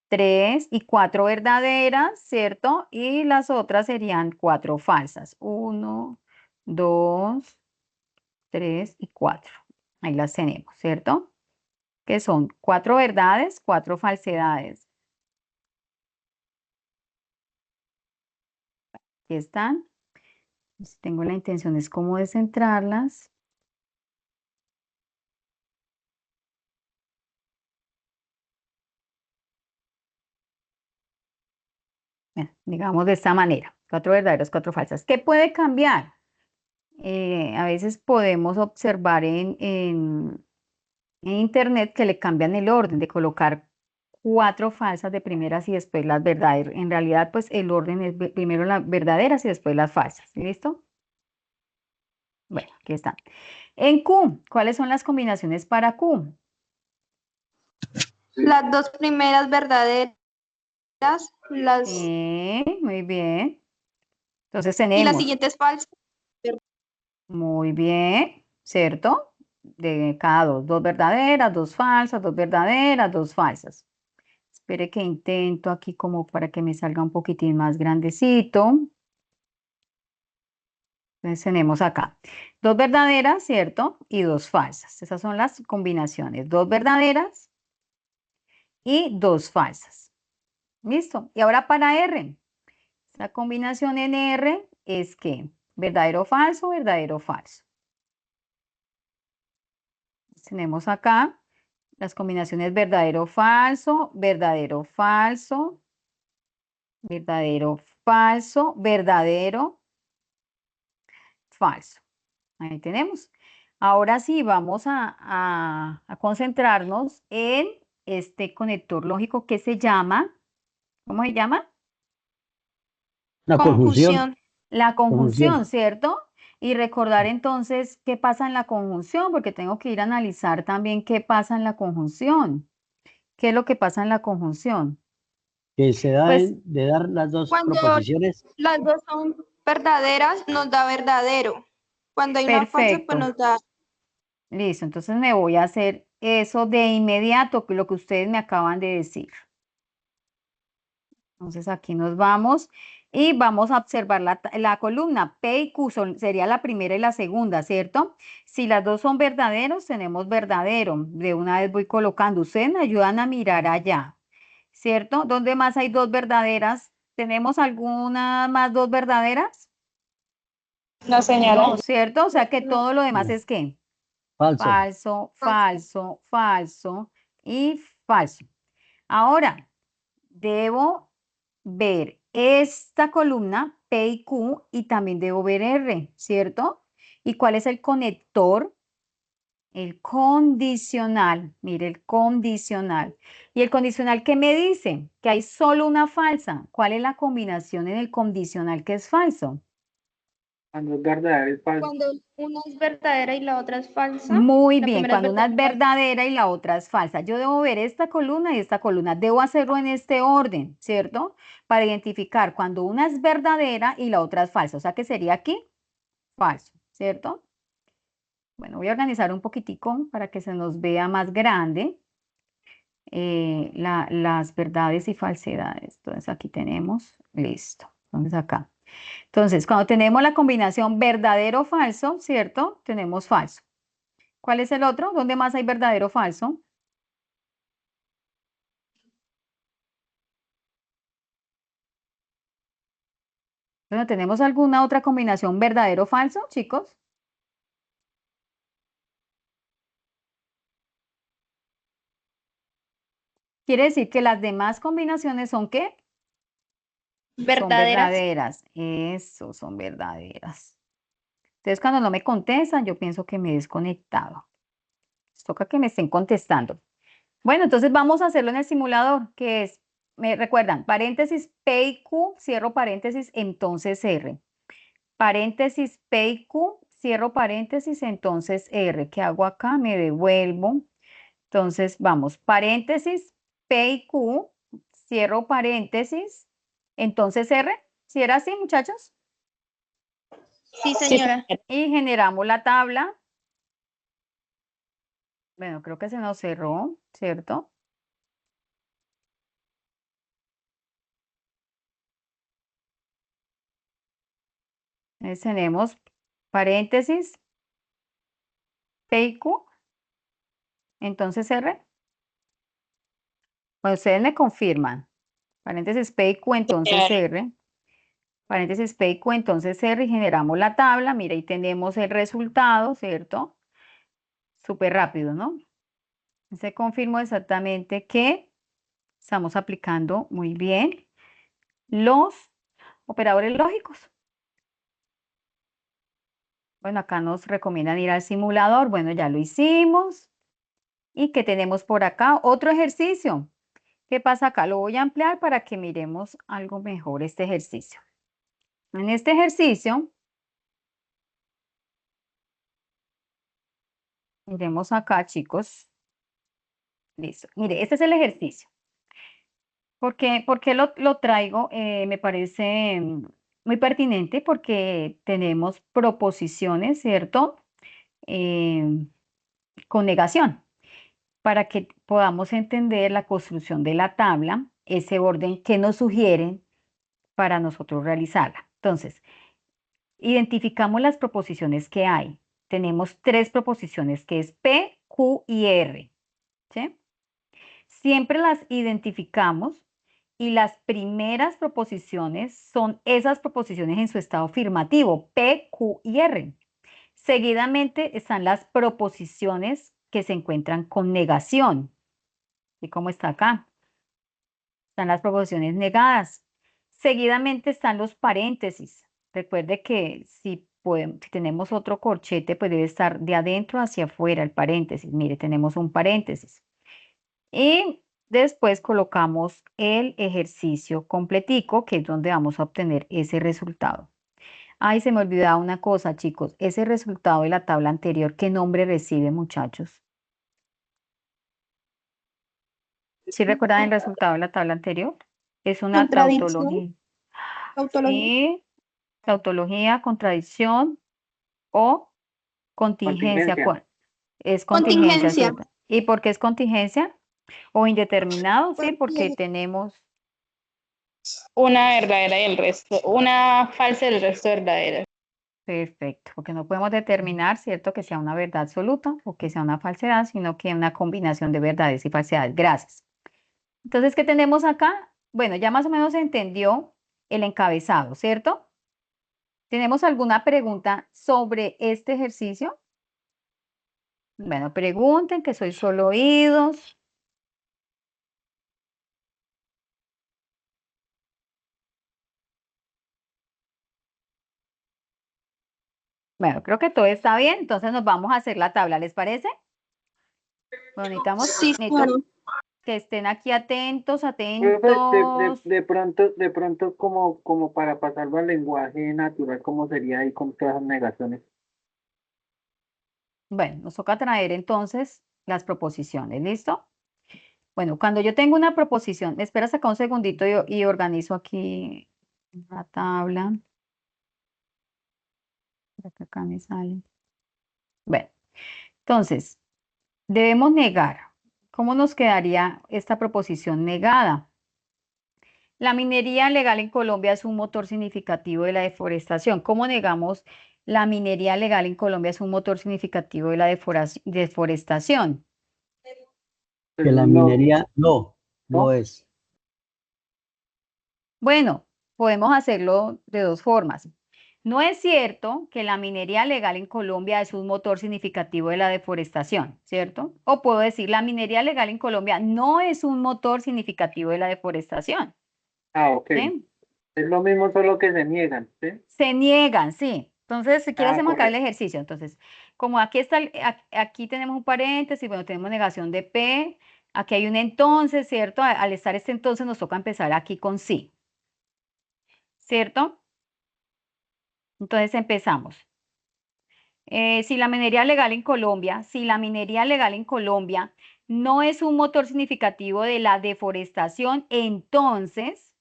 3 y 4 verdaderas, ¿cierto? Y las otras serían 4 falsas. 1, 2, 3 y 4. Ahí las tenemos, ¿cierto? Que son 4 verdades, 4 falsedades. Aquí están. Si tengo la intención es como de centrarlas. Digamos de esta manera, 4 verdaderas, 4 falsas. ¿Qué puede cambiar? A veces podemos observar en internet que le cambian el orden de colocar 4 falsas de primeras y después las verdaderas. En realidad, pues el orden es primero las verdaderas y después las falsas. ¿Listo? Bueno, aquí están. En Q, ¿cuáles son las combinaciones para Q?
Las 2 primeras verdaderas, las
Muy bien. Entonces
y las
tenemos,
siguientes falsas.
muy bien, ¿cierto? De cada 2 verdaderas, 2 falsas, 2 verdaderas, 2 falsas. Espere que intento aquí como para que me salga un poquitín más grandecito. Entonces tenemos acá 2 verdaderas, ¿cierto? Y 2 falsas. Esas son las combinaciones. 2 verdaderas y 2 falsas. ¿Listo? Y ahora para R. La combinación en R es que verdadero o falso, verdadero o falso. Tenemos acá las combinaciones verdadero, falso, verdadero, falso, verdadero, falso, verdadero, falso. Ahí tenemos. Ahora sí, vamos a concentrarnos en este conector lógico que se llama, ¿cómo se llama?
La conjunción.
La conjunción,
Conjunción.
¿cierto? Y recordar entonces qué pasa en la conjunción, porque tengo que ir a analizar también qué pasa en la conjunción. ¿Qué es lo que pasa en la conjunción?
Que se da
Pues,
de dar las dos
Cuando
proposiciones.
las dos son verdaderas, nos da verdadero. Cuando hay una falsa, pues
perfecto.
nos da
Listo, entonces me voy a hacer eso de inmediato, que lo que ustedes me acaban de decir. Entonces aquí nos vamos y vamos a observar la columna P y Q, sería la primera y la segunda, ¿cierto? Si las dos son verdaderos, tenemos verdadero. De una vez voy colocando. Ustedes me ayudan a mirar allá, ¿cierto? ¿Dónde más hay dos verdaderas? ¿Tenemos alguna más dos verdaderas?
No, señora.
No, ¿cierto? O sea que todo lo demás
No,
es ¿qué?
falso.
Falso, falso, falso y falso. Ahora, debo ver esta columna P y Q y también debo ver R, ¿cierto? ¿Y cuál es el conector? El condicional, mire, el condicional. ¿Y el condicional qué me dice? Que hay solo una falsa. ¿Cuál es la combinación en el condicional que es falso?
Cuando es verdadero es falso.
cuando una es verdadera y la otra es falsa.
Muy
La
bien,
primera es
cuando una es
verdadera.
verdadera y la otra es falsa. Yo debo ver esta columna y esta columna. Debo hacerlo en este orden, ¿cierto? Para identificar cuando una es verdadera y la otra es falsa. O sea que sería aquí falso, ¿cierto? Bueno, voy a organizar un poquitico para que se nos vea más grande las verdades y falsedades. Entonces aquí tenemos, listo. Entonces acá. Entonces, cuando tenemos la combinación verdadero-falso, ¿cierto? Tenemos falso. ¿Cuál es el otro? ¿Dónde más hay verdadero o falso? Bueno, ¿tenemos alguna otra combinación verdadero o falso, chicos? Quiere decir que las demás combinaciones son ¿qué? Son
Verdaderas.
verdaderas. Eso, son verdaderas. Entonces, cuando no me contestan, yo pienso que me he desconectado. Les toca que me estén contestando. Bueno, entonces vamos a hacerlo en el simulador, que es, me recuerdan, paréntesis P y Q, cierro paréntesis, entonces R. Paréntesis P y Q, cierro paréntesis, entonces R. ¿Qué hago acá? Me devuelvo. Entonces, vamos, paréntesis P y Q, cierro paréntesis, entonces R. ¿Si era así, muchachos?
Sí,
Sí,
señora.
señora.
Y generamos la tabla. Bueno, creo que se nos cerró, ¿cierto? Entonces tenemos paréntesis P y Q, entonces R. Bueno, ustedes me confirman. Paréntesis P y Q, entonces
Señora.
R. Paréntesis P y Q, entonces R, y generamos la tabla. Mira, ahí tenemos el resultado, ¿cierto? Súper rápido, ¿no? Se confirmó exactamente que estamos aplicando muy bien los operadores lógicos. Bueno, acá nos recomiendan ir al simulador. Bueno, ya lo hicimos. ¿Y qué tenemos por acá? Otro ejercicio. ¿Qué pasa acá? Lo voy a ampliar para que miremos algo mejor este ejercicio. En este ejercicio, miremos acá, chicos. Listo. Mire, este es el ejercicio. ¿Por qué lo traigo? Me parece muy pertinente porque tenemos proposiciones, ¿cierto? Em, con negación, para que podamos entender la construcción de la tabla, ese orden que nos sugieren para nosotros realizarla. Entonces, identificamos las proposiciones que hay. Tenemos tres proposiciones que es P, Q y R, ¿sí? Siempre las identificamos y las primeras proposiciones son esas proposiciones en su estado afirmativo, P, Q y R. Seguidamente están las proposiciones que se encuentran con negación. ¿Y cómo está acá? Están las proposiciones negadas. Seguidamente están los paréntesis. Recuerde que si tenemos otro corchete, pues debe estar de adentro hacia afuera el paréntesis. Mire, tenemos un paréntesis. Y después colocamos el ejercicio completico, que es donde vamos a obtener ese resultado. Ay, se me olvidaba una cosa, chicos. Ese resultado de la tabla anterior, ¿qué nombre recibe, muchachos? ¿Sí recuerdan el resultado de la tabla anterior? Es una
Contradicción.
tautología.
Tautología.
Sí, tautología, contradicción o contingencia.
Contingencia.
Es contingencia,
Contingencia.
¿cierto? ¿Y por qué es contingencia? O indeterminado, sí, porque
Porque
tenemos,
Una verdadera y el resto, una falsa y el resto verdadera.
perfecto, porque no podemos determinar, ¿cierto? Que sea una verdad absoluta o que sea una falsedad, sino que una combinación de verdades y falsedades. Gracias. Entonces, ¿qué tenemos acá? Bueno, ya más o menos se entendió el encabezado, ¿cierto? ¿Tenemos alguna pregunta sobre este ejercicio? Bueno, pregunten, que soy solo oídos. Bueno, creo que todo está bien, entonces nos vamos a hacer la tabla, ¿les parece? Bueno,
sí,
necesito
claro.
que estén aquí atentos,
Profe,
atentos.
de pronto como para pasarlo al lenguaje natural, ¿cómo sería ahí con todas las negaciones?
Bueno, nos toca traer entonces las proposiciones, ¿listo? Bueno, cuando yo tengo una proposición, me esperas acá un segundito y organizo aquí la tabla. Para que acá me sale. Bueno, entonces, debemos negar. ¿Cómo nos quedaría esta proposición negada? La minería legal en Colombia es un motor significativo de la deforestación. ¿Cómo negamos la minería legal en Colombia es un motor significativo de la deforestación?
Que la
No,
minería no
¿no?
es.
Bueno, podemos hacerlo de dos formas. No es cierto que la minería legal en Colombia es un motor significativo de la deforestación, ¿cierto? O puedo decir, la minería legal en Colombia no es un motor significativo de la deforestación,
Ah, ok.
¿sí?
Es lo mismo, solo que se niegan, ¿sí?
Se niegan, sí. Entonces, si quieres
Ah,
hacemos acá el
correcto.
ejercicio. Entonces, como aquí está, aquí tenemos un paréntesis, bueno, tenemos negación de P, aquí hay un entonces, ¿cierto? Al estar este entonces nos toca empezar aquí con sí, ¿cierto? Entonces empezamos. Si la minería legal en Colombia, si la minería legal en Colombia no es un motor significativo de la deforestación, entonces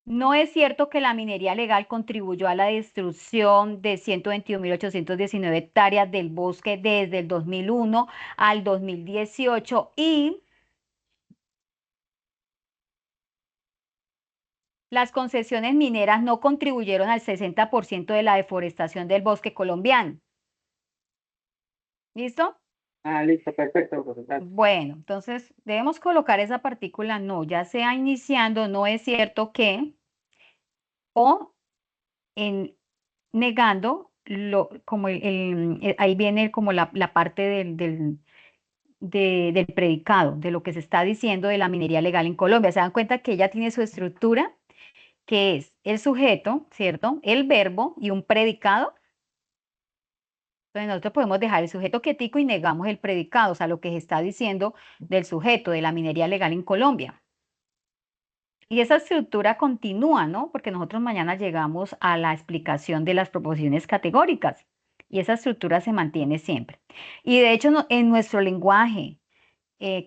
no es cierto que la minería legal contribuyó a la destrucción de 121.819 hectáreas del bosque desde el 2001 al 2018 y las concesiones mineras no contribuyeron al 60% de la deforestación del bosque colombiano. ¿Listo?
Ah, listo, perfecto, profesor.
Bueno, entonces debemos colocar esa partícula no, ya sea iniciando, no es cierto que, o en negando, como ahí viene como la parte del predicado, de lo que se está diciendo de la minería legal en Colombia. Se dan cuenta que ella tiene su estructura, que es el sujeto, ¿cierto? El verbo y un predicado. Entonces nosotros podemos dejar el sujeto quietico y negamos el predicado, o sea, lo que se está diciendo del sujeto de la minería legal en Colombia. Y esa estructura continúa, ¿no? Porque nosotros mañana llegamos a la explicación de las proposiciones categóricas y esa estructura se mantiene siempre. Y de hecho, en nuestro lenguaje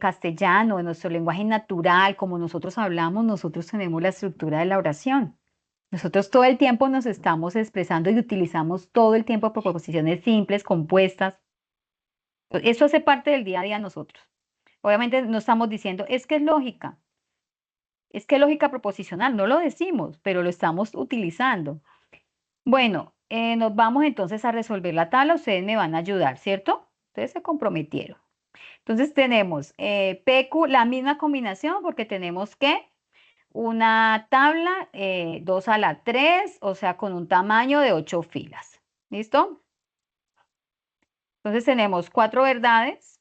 castellano, en nuestro lenguaje natural, como nosotros hablamos, nosotros tenemos la estructura de la oración. Nosotros todo el tiempo nos estamos expresando y utilizamos todo el tiempo proposiciones simples, compuestas. Eso hace parte del día a día de nosotros. Obviamente no estamos diciendo, es que es lógica. Es que lógica proposicional, no lo decimos, pero lo estamos utilizando. Bueno, nos vamos entonces a resolver la tabla, ustedes me van a ayudar, ¿cierto? Ustedes se comprometieron. Entonces tenemos PQ, la misma combinación, porque tenemos que una tabla 2 a la 3, o sea, con un tamaño de 8 filas. ¿Listo? Entonces tenemos 4 verdades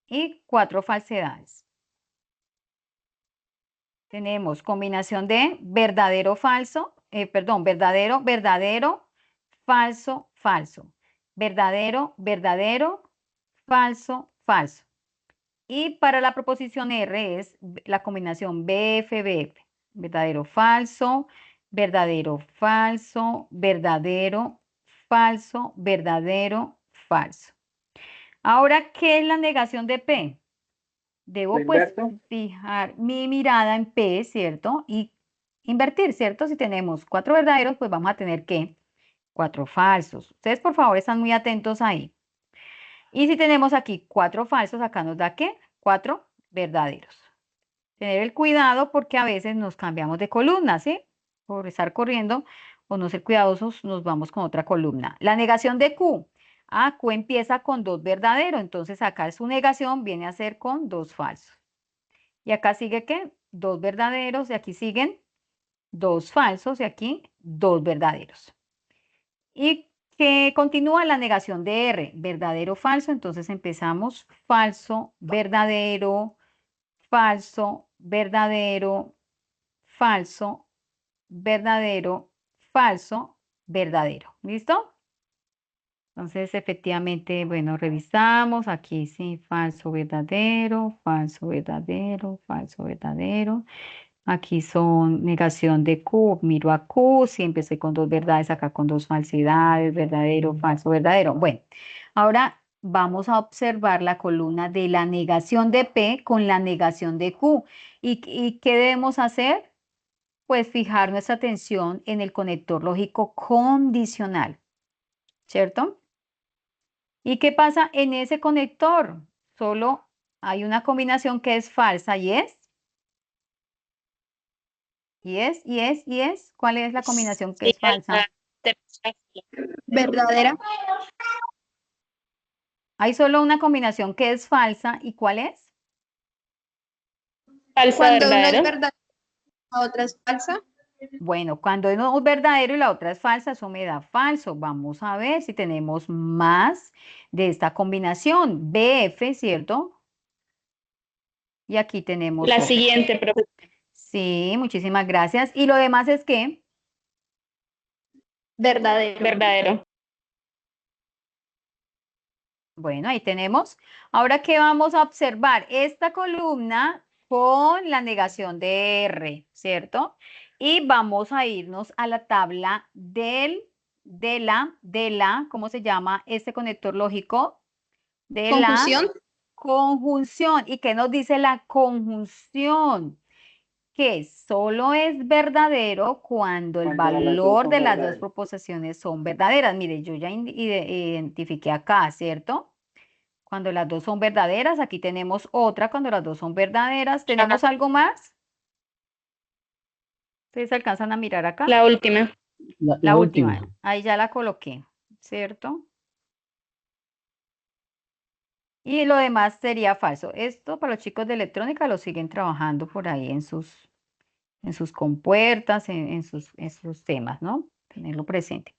y 4 falsedades. Tenemos combinación de verdadero, falso, perdón, verdadero, verdadero, falso, falso. Verdadero, verdadero, falso, falso. Y para la proposición R es la combinación BF, BF. Verdadero, falso, verdadero, falso, verdadero, falso, verdadero, falso. Ahora, ¿qué es la negación de P? Debo
¿Lo
pues
inverso?
fijar mi mirada en P, ¿cierto? Y invertir, ¿cierto? Si tenemos 4 verdaderos, pues vamos a tener que 4 falsos. Ustedes, por favor, están muy atentos ahí. Y si tenemos aquí 4 falsos, acá nos da ¿qué? 4 verdaderos. Tener el cuidado porque a veces nos cambiamos de columna, ¿sí? Por estar corriendo o no ser cuidadosos, nos vamos con otra columna. La negación de Q. Ah, Q empieza con 2 verdaderos, entonces acá su negación viene a ser con 2 falsos. Y acá sigue ¿qué? 2 verdaderos y aquí siguen 2 falsos y aquí 2 verdaderos. Y que continúa la negación de R, verdadero, falso, entonces empezamos falso, verdadero, falso, verdadero, falso, verdadero, falso, verdadero. ¿Listo? Entonces, efectivamente, bueno, revisamos. Aquí sí, falso, verdadero, falso, verdadero, falso, verdadero. Aquí son negación de Q. Miro a Q. Si empecé con 2 verdades, acá con 2 falsidades, verdadero, falso, verdadero. Bueno, ahora vamos a observar la columna de la negación de P con la negación de Q. ¿Y qué debemos hacer? Pues fijar nuestra atención en el conector lógico condicional, ¿cierto? ¿Y qué pasa en ese conector? Solo hay una combinación que es falsa y es. ¿Cuál es la combinación que
Sí,
es falsa?
Verdadera.
Hay solo una combinación que es falsa. ¿Y cuál es?
Falsa,
Cuando uno es
verdadero.
verdadero, la otra es falsa.
Bueno, cuando uno es verdadero y la otra es falsa, eso me da falso. Vamos a ver si tenemos más de esta combinación. BF, ¿cierto? Y aquí tenemos
La
otra.
siguiente, profe.
Sí, muchísimas gracias. ¿Y lo demás es qué?
Verdadero.
Verdadero.
Bueno, ahí tenemos. Ahora, ¿qué vamos a observar? Esta columna con la negación de R, ¿cierto? Y vamos a irnos a la tabla ¿cómo se llama este conector lógico? De la
Confusión.
conjunción. ¿Y qué nos dice la conjunción? Que solo es verdadero cuando el
Cuando las dos
valor
son
de las dos
verdaderas.
proposiciones son verdaderas. Mire, yo ya identifiqué acá, ¿cierto? Cuando las dos son verdaderas, aquí tenemos otra cuando las dos son verdaderas. ¿Tenemos algo más? ¿Ustedes alcanzan a mirar acá?
La última.
La
última.
última, ahí ya la coloqué, ¿cierto? Y lo demás sería falso. Esto para los chicos de electrónica lo siguen trabajando por ahí en sus compuertas, en sus temas, ¿no? Tenerlo presente.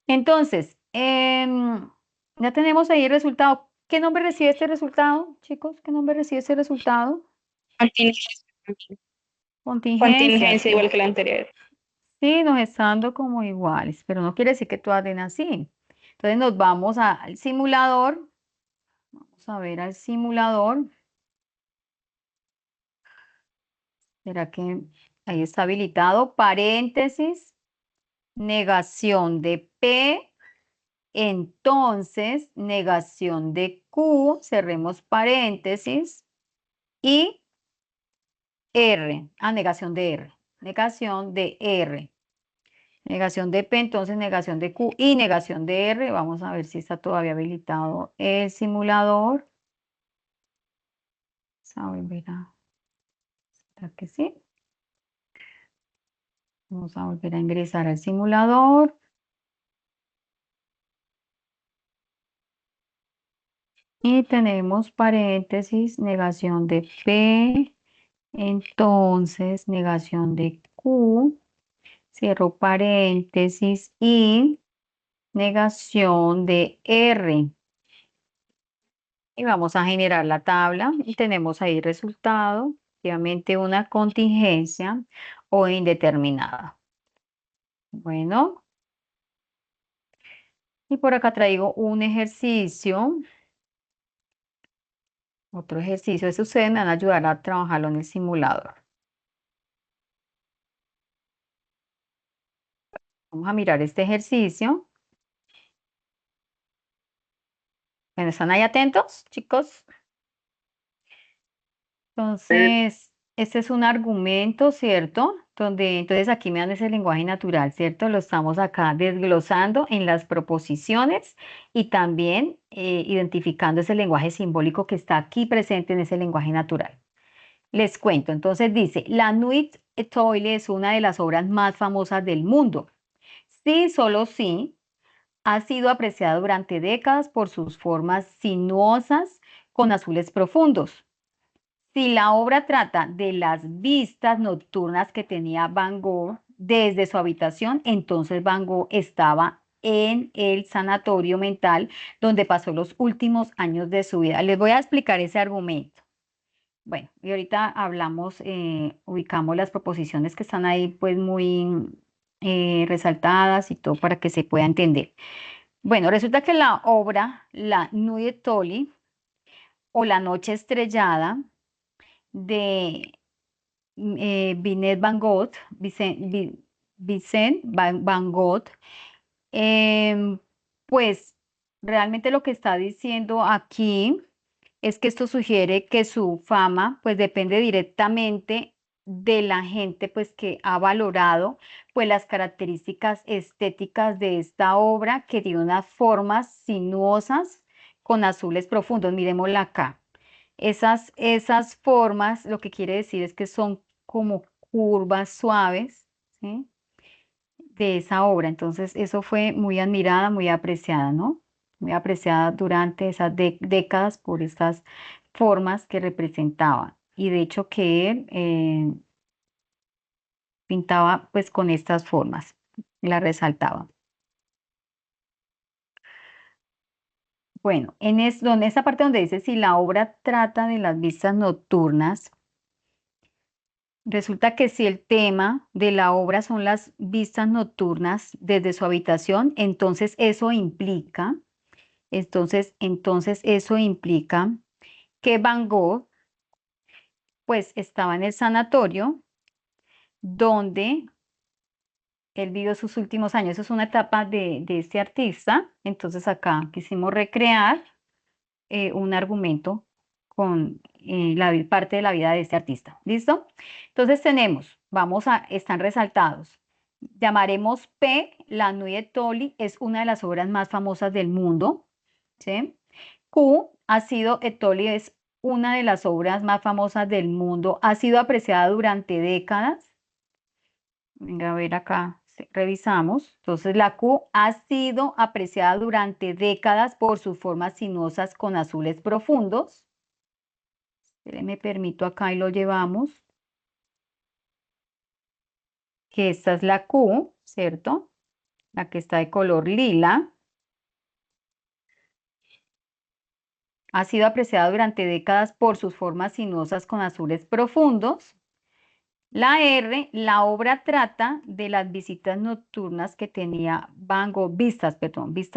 Entonces, ya tenemos ahí el resultado. ¿Qué nombre recibe este resultado, chicos? ¿Qué nombre recibe este resultado?
Contingencia.
Contingencia,
Contingencia,
sí.
igual que la anterior.
Sí, nos está dando como iguales, pero no quiere decir que todas den así. Entonces nos vamos al simulador. Vamos a ver al simulador. ¿Será que ahí está habilitado? Paréntesis, negación de P. Entonces, negación de Q, cerremos paréntesis, y R, negación de R, negación de R, negación de P, entonces negación de Q y negación de R. Vamos a ver si está todavía habilitado el simulador. Vamos a volver ¿será que sí? Vamos a volver a ingresar al simulador. Y tenemos paréntesis, negación de P, entonces negación de Q, cierro paréntesis y negación de R. Y vamos a generar la tabla y tenemos ahí resultado, obviamente una contingencia o indeterminada. Bueno, y por acá traigo un ejercicio. Otro ejercicio, eso ustedes me van a ayudar a trabajarlo en el simulador. Vamos a mirar este ejercicio. Bueno, ¿están ahí atentos, chicos? Entonces, este es un argumento, ¿cierto? Donde entonces aquí me dan ese lenguaje natural, ¿cierto? Lo estamos acá desglosando en las proposiciones y también identificando ese lenguaje simbólico que está aquí presente en ese lenguaje natural. Les cuento, entonces dice, la Nuit Étoile es una de las obras más famosas del mundo. Sí, solo sí, ha sido apreciada durante décadas por sus formas sinuosas con azules profundos. Si la obra trata de las vistas nocturnas que tenía Van Gogh desde su habitación, entonces Van Gogh estaba en el sanatorio mental donde pasó los últimos años de su vida. Les voy a explicar ese argumento. Bueno, y ahorita hablamos, ubicamos las proposiciones que están ahí pues muy resaltadas y todo para que se pueda entender. Bueno, resulta que la obra La Nuit Étoile o La Noche Estrellada de Vincent Van Gogh, Vincent Van Gogh, em, pues realmente lo que está diciendo aquí es que esto sugiere que su fama pues depende directamente de la gente pues que ha valorado pues las características estéticas de esta obra que tiene unas formas sinuosas con azules profundos. Miremosla acá. Esas formas lo que quiere decir es que son como curvas suaves, ¿sí? De esa obra. Entonces, eso fue muy admirada, muy apreciada, ¿no? Muy apreciada durante esas décadas por estas formas que representaba. Y de hecho que él pintaba pues con estas formas, la resaltaba. Bueno, en esta parte donde dice si la obra trata de las vistas nocturnas, resulta que si el tema de la obra son las vistas nocturnas desde su habitación, entonces eso implica que Van Gogh pues estaba en el sanatorio donde él vivió sus últimos años. Eso es una etapa de este artista. Entonces acá quisimos recrear un argumento con parte de la vida de este artista. ¿Listo? Entonces están resaltados. Llamaremos P, La Nuit Étoile es una de las obras más famosas del mundo. ¿Sí? Q, Étoile es una de las obras más famosas del mundo. Ha sido apreciada durante décadas. Venga, a ver acá, revisamos. Entonces, la Q ha sido apreciada durante décadas por sus formas sinuosas con azules profundos. Me permito acá y lo llevamos. Que esta es la Q, ¿cierto? La que está de color lila. Ha sido apreciada durante décadas por sus formas sinuosas con azules profundos. La R, la obra trata de las vistas nocturnas que tenía Van Gogh, vistas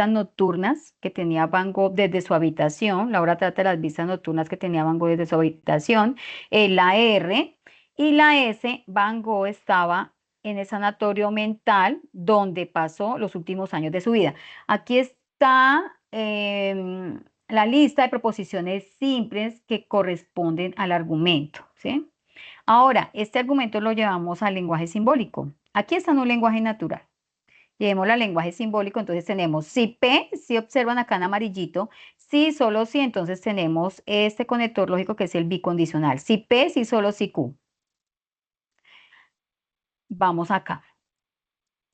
nocturnas que tenía Van Gogh desde su habitación. La obra trata de las vistas nocturnas que tenía Van Gogh desde su habitación. La R y la S, Van Gogh estaba en el sanatorio mental donde pasó los últimos años de su vida. Aquí está la lista de proposiciones simples que corresponden al argumento, ¿sí? Ahora, este argumento lo llevamos al lenguaje simbólico. Aquí está en un lenguaje natural. Llevémoslo al lenguaje simbólico, entonces tenemos si P, si observan acá en amarillito, si solo si, entonces tenemos este conector lógico que es el bicondicional. Si P, si solo si Q. Vamos acá.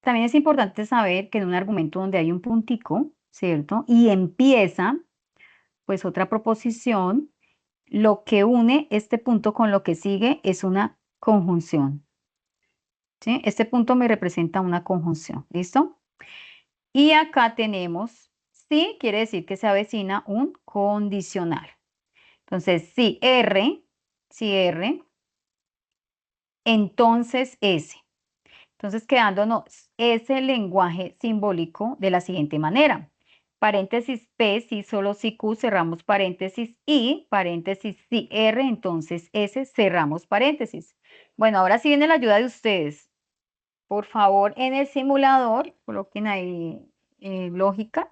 También es importante saber que en un argumento donde hay un puntico, ¿cierto? Y empieza, pues otra proposición, lo que une este punto con lo que sigue es una conjunción. ¿Sí? Este punto me representa una conjunción, ¿listo? Y acá tenemos, sí, quiere decir que se avecina un condicional. Entonces, si R, entonces S. Entonces, quedándonos ese lenguaje simbólico de la siguiente manera. Paréntesis P, si solo si Q, cerramos paréntesis I, paréntesis si R, entonces S, cerramos paréntesis. Bueno, ahora sí viene la ayuda de ustedes. Por favor, en el simulador, coloquen ahí lógica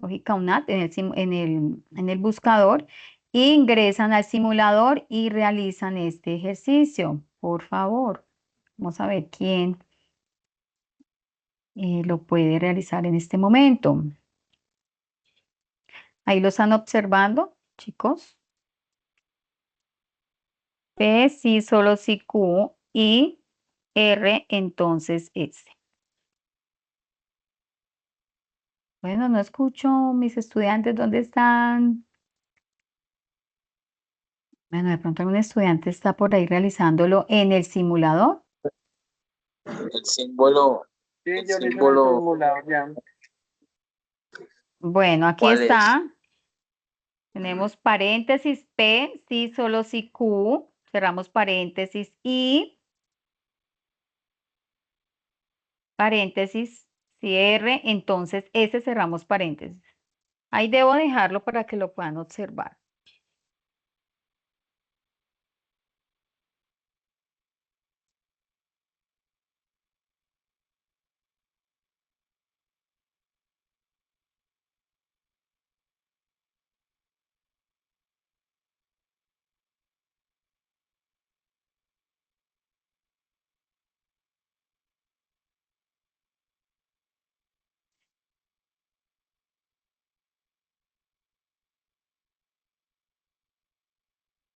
UNAT en el buscador ingresan al simulador y realizan este ejercicio. Por favor, vamos a ver quién lo puede realizar en este momento. Ahí lo están observando, chicos. P, sí, solo sí, Q, y R, entonces S. Bueno, no escucho mis estudiantes, ¿dónde están? Bueno, de pronto algún estudiante está por ahí realizándolo en el simulador.
El símbolo,
Sí,
el
yo le hice el
símbolo,
simulador ya.
Bueno, aquí
¿cuál es?
está. Tenemos paréntesis P, sí, solo sí, Q. Cerramos paréntesis y paréntesis, cierre, entonces S cerramos paréntesis. Ahí debo dejarlo para que lo puedan observar.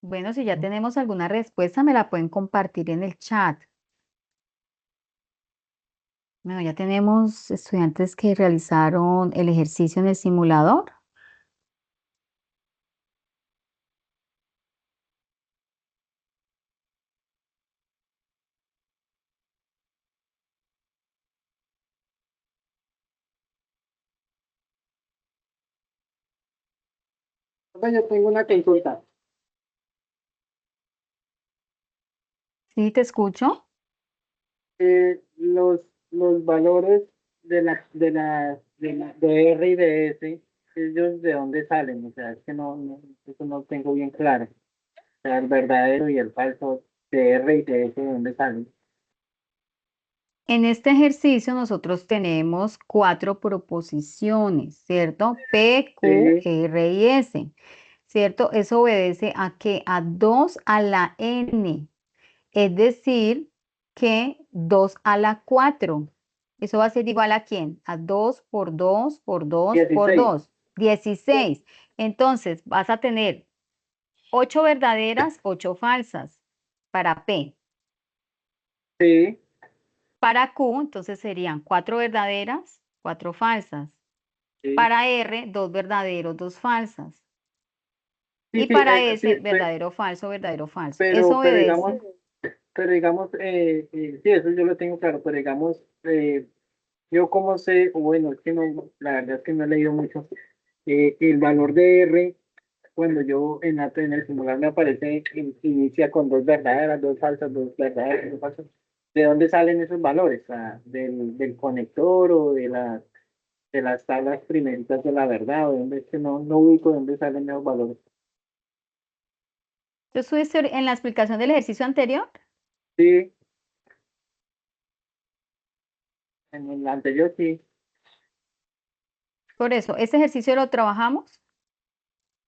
Bueno, si ya tenemos alguna respuesta, me la pueden compartir en el chat. Bueno, ya tenemos estudiantes que realizaron el ejercicio en el simulador.
Profe, yo tengo una consulta.
¿Sí te escucho?
Los valores de R y de S, ¿ellos de dónde salen? O sea, es que eso no tengo bien claro. O sea, el verdadero y el falso de R y de S, ¿de dónde salen?
En este ejercicio nosotros tenemos 4 proposiciones, ¿cierto? P, Q,
Sí,
R y S, ¿cierto? Eso obedece a que a 2 a la N, es decir, que 2 a la 4. ¿Eso va a ser igual a quién? A 2 por 2 por 2 por
16.
2, 16. Entonces vas a tener 8 verdaderas, 8 falsas para P.
Sí,
Para Q, entonces serían 4 verdaderas, 4 falsas.
sí.
Para R, 2 verdaderos, 2 falsas.
Sí,
Y
sí,
para S,
sí,
verdadero, falso, verdadero, falso. Eso
pero digamos,
obedece.
sí, eso yo lo tengo claro, pero digamos, yo como sé, o bueno, es que no, la verdad es que no he leído mucho, el valor de R, cuando yo en el simulador me aparece, inicia con 2 verdaderas, 2 falsas, 2 verdaderas, 2 falsas. ¿De dónde salen esos valores? ¿Del conector o de las tablas primeritas de la verdad? ¿O de dónde es que no ubico de dónde salen esos valores?
¿Tú estuviste en la explicación del ejercicio anterior?
Sí, en el anterior sí.
Por eso, ese ejercicio lo trabajamos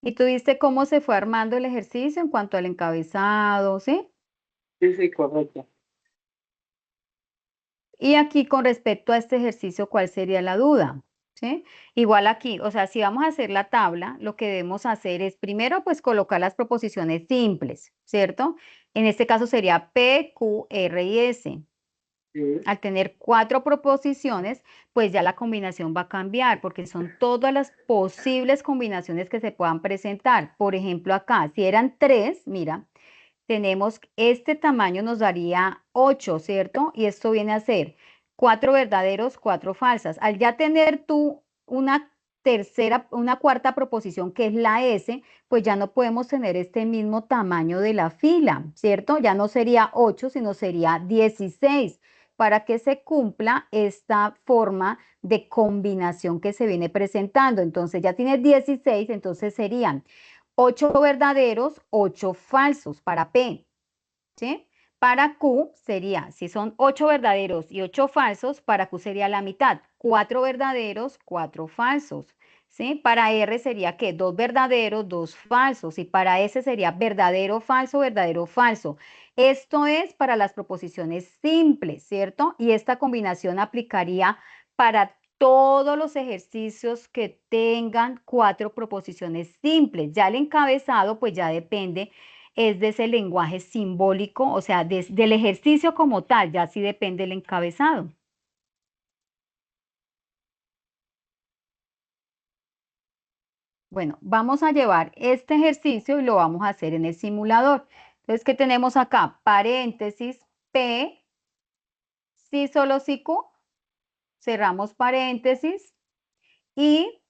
y tú viste cómo se fue armando el ejercicio en cuanto al encabezado, ¿sí?
Sí, sí, correcto.
Y aquí con respecto a este ejercicio, ¿cuál sería la duda? ¿Sí? Igual aquí, o sea, si vamos a hacer la tabla, lo que debemos hacer es primero pues colocar las proposiciones simples, ¿cierto? En este caso sería P, Q, R y S.
Sí,
Al tener 4 proposiciones, pues ya la combinación va a cambiar porque son todas las posibles combinaciones que se puedan presentar. Por ejemplo, acá, si eran 3, mira, tenemos este tamaño nos daría 8, ¿cierto? Y esto viene a ser 4 verdaderos, 4 falsas. Al ya tener tú una cuarta proposición que es la S, pues ya no podemos tener este mismo tamaño de la fila, ¿cierto? Ya no sería 8, sino sería 16 para que se cumpla esta forma de combinación que se viene presentando. Entonces ya tienes 16, entonces serían 8 verdaderos, 8 falsos para P, ¿sí? Para Q sería, si son 8 verdaderos y 8 falsos, para Q sería la mitad, 4 verdaderos, 4 falsos. ¿Sí? Para R sería que 2 verdaderos, 2 falsos. Y para S sería verdadero, falso, verdadero, falso. Esto es para las proposiciones simples, ¿cierto? Y esta combinación aplicaría para todos los ejercicios que tengan 4 proposiciones simples. Ya el encabezado, pues ya depende, es de ese lenguaje simbólico, o sea, del ejercicio como tal, ya sí depende el encabezado. Bueno, vamos a llevar este ejercicio y lo vamos a hacer en el simulador. Entonces, ¿qué tenemos acá? Paréntesis, P, sí, solo sí, Q, cerramos paréntesis y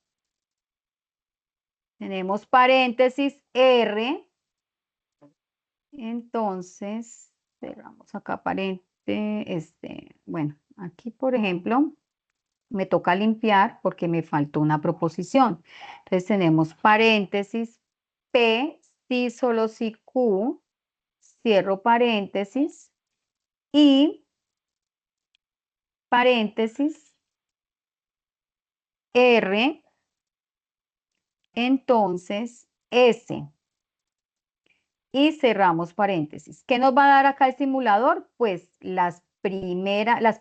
tenemos paréntesis, R, entonces, cerramos acá paréntesis, bueno, aquí por ejemplo, me toca limpiar porque me faltó una proposición. Entonces tenemos paréntesis, P, sí, solo sí, Q, cierro paréntesis y paréntesis, R, entonces S. Y cerramos paréntesis. ¿Qué nos va a dar acá el simulador? Pues las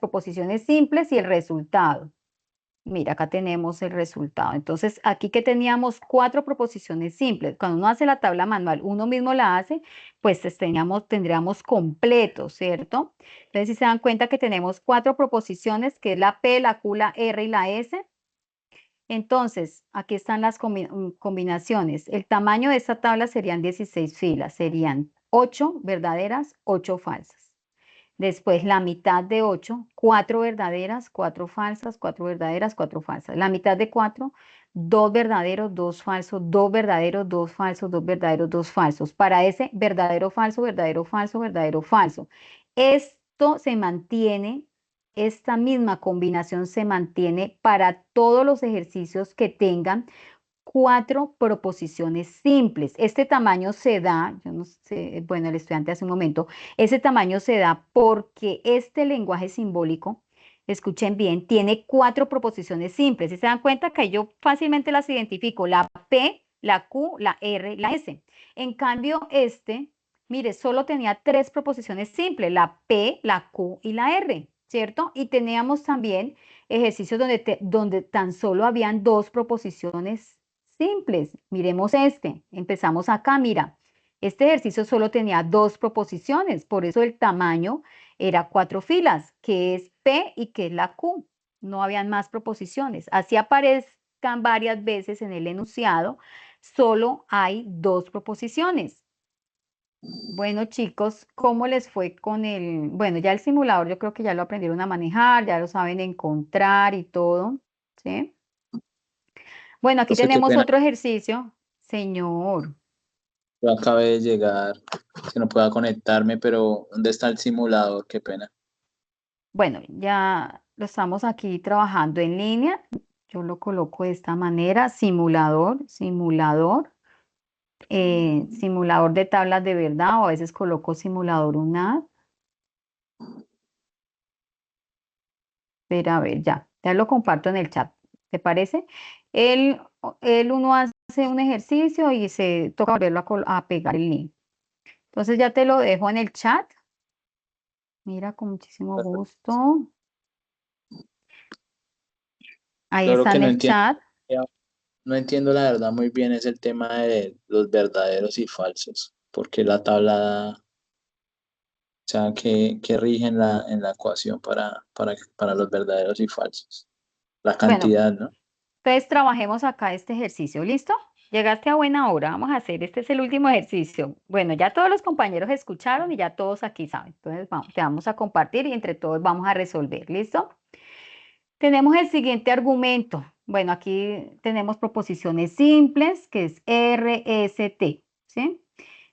proposiciones simples y el resultado. Mira, acá tenemos el resultado. Entonces, aquí que teníamos 4 proposiciones simples. Cuando uno hace la tabla manual, uno mismo la hace, pues tendríamos completo, ¿cierto? Entonces, si se dan cuenta que tenemos 4 proposiciones, que es la P, la Q, la R y la S. Entonces, aquí están las combinaciones. El tamaño de esta tabla serían 16 filas. Serían 8 verdaderas, 8 falsas. Después la mitad de 8, 4 verdaderas, 4 falsas, 4 verdaderas, 4 falsas. La mitad de 4, 2 verdaderos, 2 falsos, 2 verdaderos, 2 falsos, 2 verdaderos, 2 falsos. Para ese verdadero, falso, verdadero, falso, verdadero, falso. Esto se mantiene, esta misma combinación se mantiene para todos los ejercicios que tengan 4 proposiciones simples. Este tamaño se da, yo no sé, bueno, el estudiante hace un momento, ese tamaño se da porque este lenguaje simbólico, escuchen bien, tiene 4 proposiciones simples. Si se dan cuenta que yo fácilmente las identifico, la P, la Q, la R, la S. En cambio, mire, solo tenía 3 proposiciones simples, la P, la Q y la R, ¿cierto? Y teníamos también ejercicios donde tan solo habían 2 proposiciones simples. Miremos empezamos acá, mira, este ejercicio solo tenía 2 proposiciones, por eso el tamaño era 4 filas, que es P y que es la Q. No habían más proposiciones. Así aparezcan varias veces en el enunciado, solo hay 2 proposiciones. Bueno, chicos, ¿cómo les fue con bueno, ya el simulador yo creo que ya lo aprendieron a manejar, ya lo saben encontrar y todo, ¿sí? Bueno, aquí
Profe, qué
tenemos
pena,
otro ejercicio. Señor,
yo acabé de llegar, que no pueda conectarme, pero ¿dónde está el simulador? Qué pena.
bueno, ya lo estamos aquí trabajando en línea. Yo lo coloco de esta manera, simulador, simulador de tablas de verdad, o a veces coloco simulador UNAD. Pero a ver, ya lo comparto en el chat. ¿Te parece? Uno hace un ejercicio y se toca volverlo a pegar el link. Entonces ya te lo dejo en el chat. Mira, con muchísimo gusto. Ahí
Yo lo
está
que
en
no
el
entiendo,
chat.
no entiendo la verdad muy bien es el tema de los verdaderos y falsos, porque la tabla, o sea, que rige en la ecuación para los verdaderos y falsos. La
Bueno,
cantidad, ¿no?
entonces trabajemos acá este ejercicio. ¿Listo? Llegaste a buena hora. Vamos a hacer, este es el último ejercicio. Bueno, ya todos los compañeros escucharon y ya todos aquí saben. Entonces, te vamos a compartir y entre todos vamos a resolver. ¿Listo? Tenemos el siguiente argumento. Bueno, aquí tenemos proposiciones simples, que es R, S, T, ¿sí?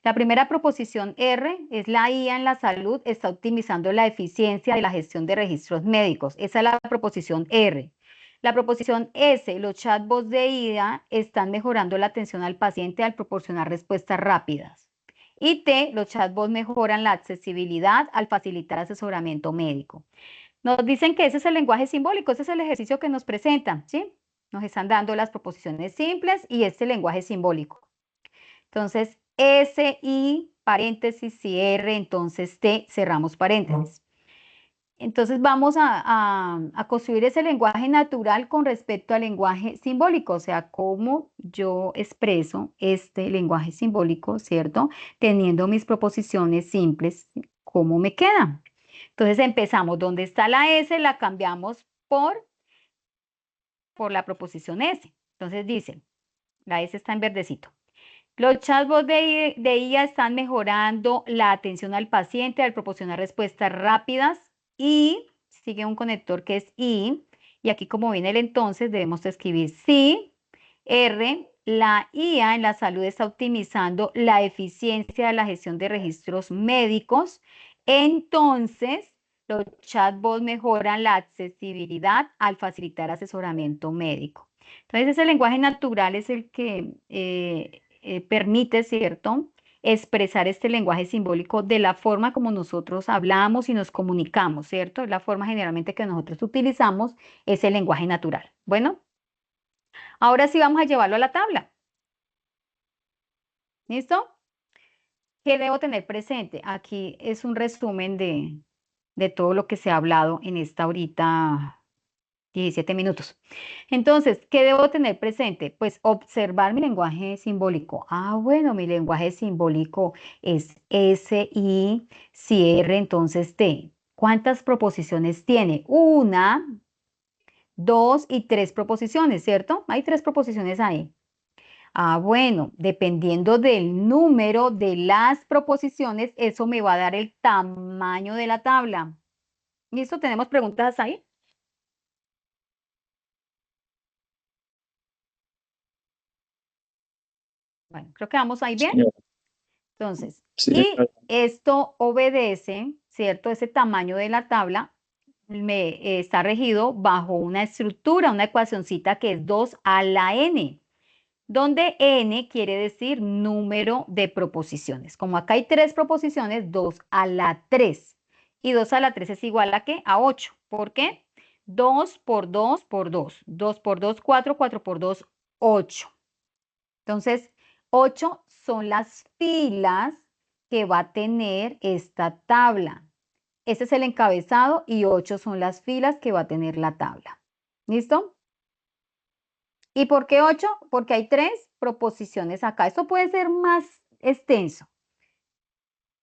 La primera proposición R es la IA en la salud está optimizando la eficiencia de la gestión de registros médicos. Esa es la proposición R. La proposición S, los chatbots de IA están mejorando la atención al paciente al proporcionar respuestas rápidas. Y T, los chatbots mejoran la accesibilidad al facilitar asesoramiento médico. Nos dicen que ese es el lenguaje simbólico, ese es el ejercicio que nos presentan, ¿sí? Nos están dando las proposiciones simples y este lenguaje simbólico. Entonces, S, I, paréntesis, cierre, entonces T, cerramos paréntesis. Entonces vamos a construir ese lenguaje natural con respecto al lenguaje simbólico, o sea, cómo yo expreso este lenguaje simbólico, ¿cierto? Teniendo mis proposiciones simples, ¿cómo me quedan? Entonces empezamos, donde está la S, la cambiamos por la proposición S. Entonces dice, la S está en verdecito. Los chatbots de IA están mejorando la atención al paciente al proporcionar respuestas rápidas y sigue un conector que es I. Y aquí como viene el entonces debemos escribir sí, R. La IA en la salud está optimizando la eficiencia de la gestión de registros médicos. Entonces, los chatbots mejoran la accesibilidad al facilitar asesoramiento médico. Entonces, ese lenguaje natural es el que permite, ¿cierto?, expresar este lenguaje simbólico de la forma como nosotros hablamos y nos comunicamos, ¿cierto? La forma generalmente que nosotros utilizamos es el lenguaje natural. Bueno, ahora sí vamos a llevarlo a la tabla. ¿Listo? ¿Qué debo tener presente? Aquí es un resumen de todo lo que se ha hablado en esta horita 17 minutos. Entonces, ¿qué debo tener presente? Pues observar mi lenguaje simbólico. Ah, bueno, mi lenguaje simbólico es S, I, cierre, entonces T. ¿Cuántas proposiciones tiene? Una, dos y tres proposiciones, ¿cierto? Hay tres proposiciones ahí. Ah, bueno, dependiendo del número de las proposiciones, eso me va a dar el tamaño de la tabla. ¿Listo? ¿Tenemos preguntas ahí? Bueno, creo que vamos ahí bien.
Señora.
Entonces,
Sí,
y
señora.
esto obedece, ¿cierto? Ese tamaño de la tabla está regido bajo una estructura, una ecuacioncita que es 2 a la n, donde n quiere decir número de proposiciones. Como acá hay tres proposiciones, 2 a la 3. Y 2 a la 3 es igual a ¿qué? A 8. ¿Por qué? 2 por 2 por 2. 2 por 2, 4. 4 por 2, 8. Entonces, 8 son las filas que va a tener esta tabla. Este es el encabezado y 8 son las filas que va a tener la tabla. ¿Listo? ¿Y por qué 8? Porque hay tres proposiciones acá. Esto puede ser más extenso.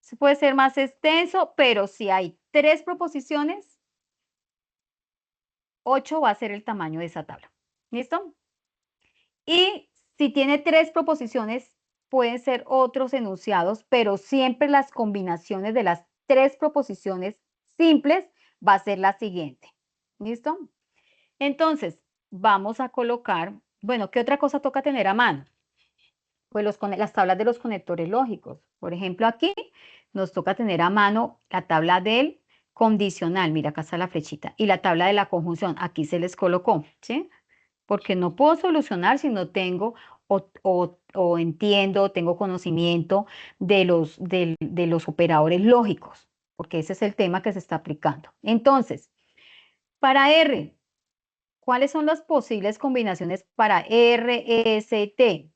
Esto puede ser más extenso, pero si hay tres proposiciones, 8 va a ser el tamaño de esa tabla. ¿Listo? Y si tiene tres proposiciones, pueden ser otros enunciados, pero siempre las combinaciones de las tres proposiciones simples va a ser la siguiente. ¿Listo? Entonces, vamos a colocar, bueno, ¿qué otra cosa toca tener a mano? Pues las tablas de los conectores lógicos. Por ejemplo, aquí nos toca tener a mano la tabla del condicional. Mira, acá está la flechita. Y la tabla de la conjunción. Aquí se les colocó, ¿sí? Porque no puedo solucionar si no tengo o entiendo, tengo conocimiento de los operadores lógicos, porque ese es el tema que se está aplicando. Entonces, para R, ¿cuáles son las posibles combinaciones para R, S, T?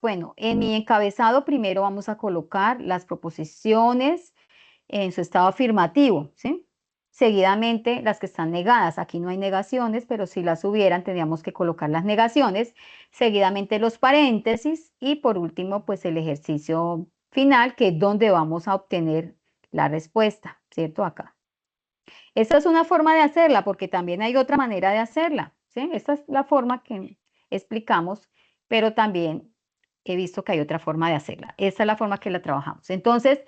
Bueno, en mi encabezado primero vamos a colocar las proposiciones en su estado afirmativo, ¿sí? Seguidamente las que están negadas. Aquí no hay negaciones, pero si las hubieran, tendríamos que colocar las negaciones. Seguidamente los paréntesis y por último, pues el ejercicio final, que es donde vamos a obtener la respuesta, ¿cierto? Acá. Esta es una forma de hacerla, porque también hay otra manera de hacerla, ¿sí? Esta es la forma que explicamos, pero también he visto que hay otra forma de hacerla. Esta es la forma que la trabajamos. Entonces,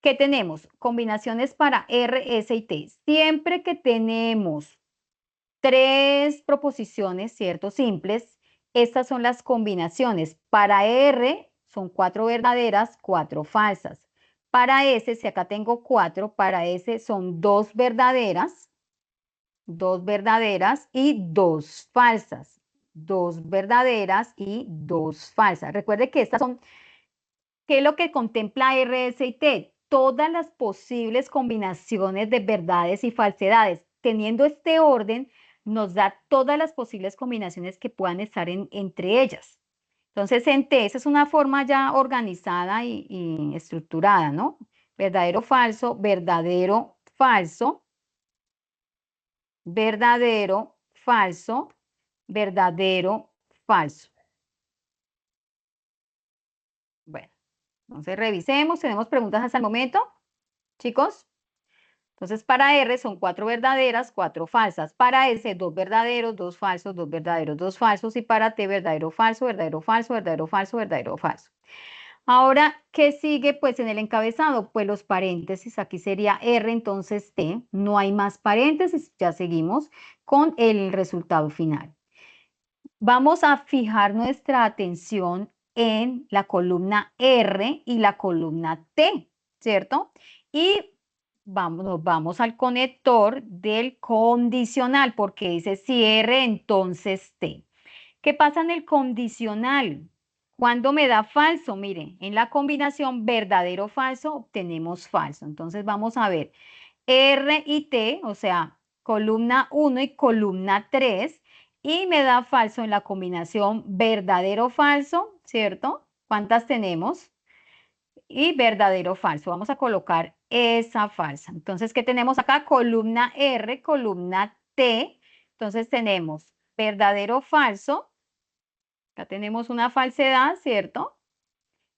¿qué tenemos? Combinaciones para R, S y T. Siempre que tenemos tres proposiciones, ¿cierto? Simples, estas son las combinaciones. Para R son 4 verdaderas, 4 falsas. Para S, si acá tengo 4, para S son 2 verdaderas y 2 falsas. 2 verdaderas y 2 falsas. Recuerde que estas son ¿Qué es lo que contempla R, S y T? Todas las posibles combinaciones de verdades y falsedades. Teniendo este orden, nos da todas las posibles combinaciones que puedan estar entre ellas. Entonces, en T, esa es una forma ya organizada y estructurada, ¿no? Verdadero, falso, verdadero, falso, verdadero, falso, verdadero, falso. Bueno, entonces revisemos. ¿Tenemos preguntas hasta el momento, chicos? Entonces, para R son 4 verdaderas, 4 falsas. Para S, 2 verdaderos, 2 falsos, 2 verdaderos, 2 falsos. Y para T, verdadero, falso, verdadero, falso, verdadero, falso, verdadero, falso. Ahora, ¿qué sigue? Pues en el encabezado, pues los paréntesis. Aquí sería R, entonces T. No hay más paréntesis. Ya seguimos con el resultado final. Vamos a fijar nuestra atención en la columna R y la columna T, ¿cierto? Y nos vamos al conector del condicional, porque dice si R, entonces T. ¿Qué pasa en el condicional? Cuando me da falso, mire, en la combinación verdadero-falso obtenemos falso. Entonces vamos a ver R y T, o sea, columna 1 y columna 3, y me da falso en la combinación verdadero-falso, ¿cierto? ¿Cuántas tenemos? Y verdadero-falso. Vamos a colocar esa falsa. Entonces, ¿qué tenemos acá? Columna R, columna T. Entonces tenemos verdadero-falso. Acá tenemos una falsedad, ¿cierto?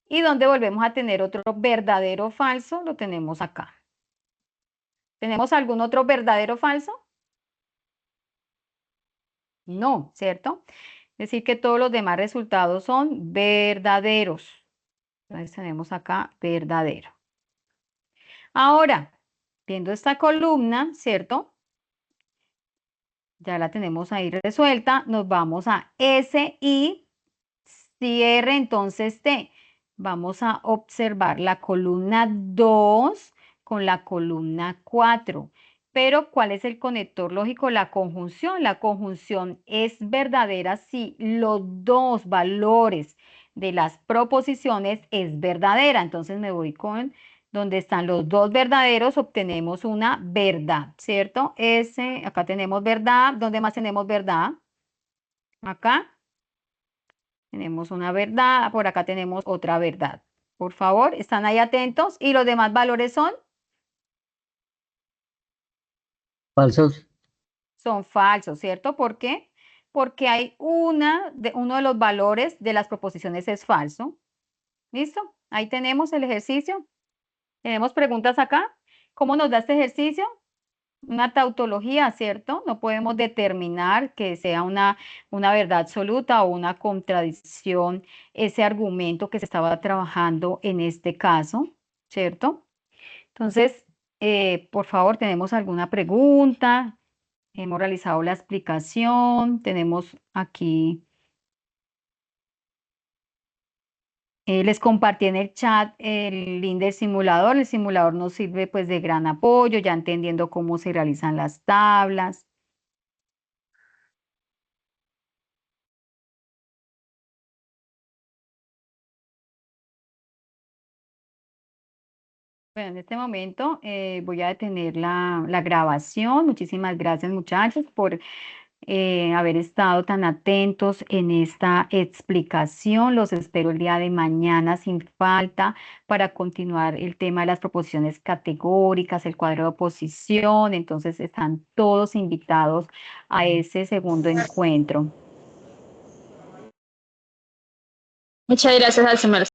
Y donde volvemos a tener otro verdadero-falso, lo tenemos acá. ¿Tenemos algún otro verdadero-falso? No, ¿cierto? Es decir, que todos los demás resultados son verdaderos. Entonces tenemos acá verdadero. Ahora, viendo esta columna, ¿cierto? Ya la tenemos ahí resuelta. Nos vamos a S y cierre entonces T. Vamos a observar la columna 2 con la columna 4. Pero, ¿cuál es el conector lógico? La conjunción. La conjunción es verdadera si los dos valores de las proposiciones es verdadera. Entonces me voy con donde están los dos verdaderos, obtenemos una verdad, ¿cierto? Acá tenemos verdad. ¿Dónde más tenemos verdad? Acá tenemos una verdad. Por acá tenemos otra verdad. Por favor, están ahí atentos. ¿Y los demás valores son?
Falsos.
Son falsos, ¿cierto? ¿Por qué? Porque hay uno de los valores de las proposiciones es falso. ¿Listo? Ahí tenemos el ejercicio. ¿Tenemos preguntas acá? ¿Cómo nos da este ejercicio? Una tautología, ¿cierto? No podemos determinar que sea una verdad absoluta o una contradicción ese argumento que se estaba trabajando en este caso, ¿cierto? Entonces, por favor, ¿tenemos alguna pregunta? Hemos realizado la explicación, tenemos aquí, les compartí en el chat el link del simulador. El simulador nos sirve pues de gran apoyo, ya entendiendo cómo se realizan las tablas. Bueno, en este momento voy a detener la grabación. Muchísimas gracias, muchachos, por haber estado tan atentos en esta explicación. Los espero el día de mañana sin falta para continuar el tema de las proposiciones categóricas, el cuadro de oposición. Entonces están todos invitados a ese segundo encuentro.
Muchas gracias, Alcimer.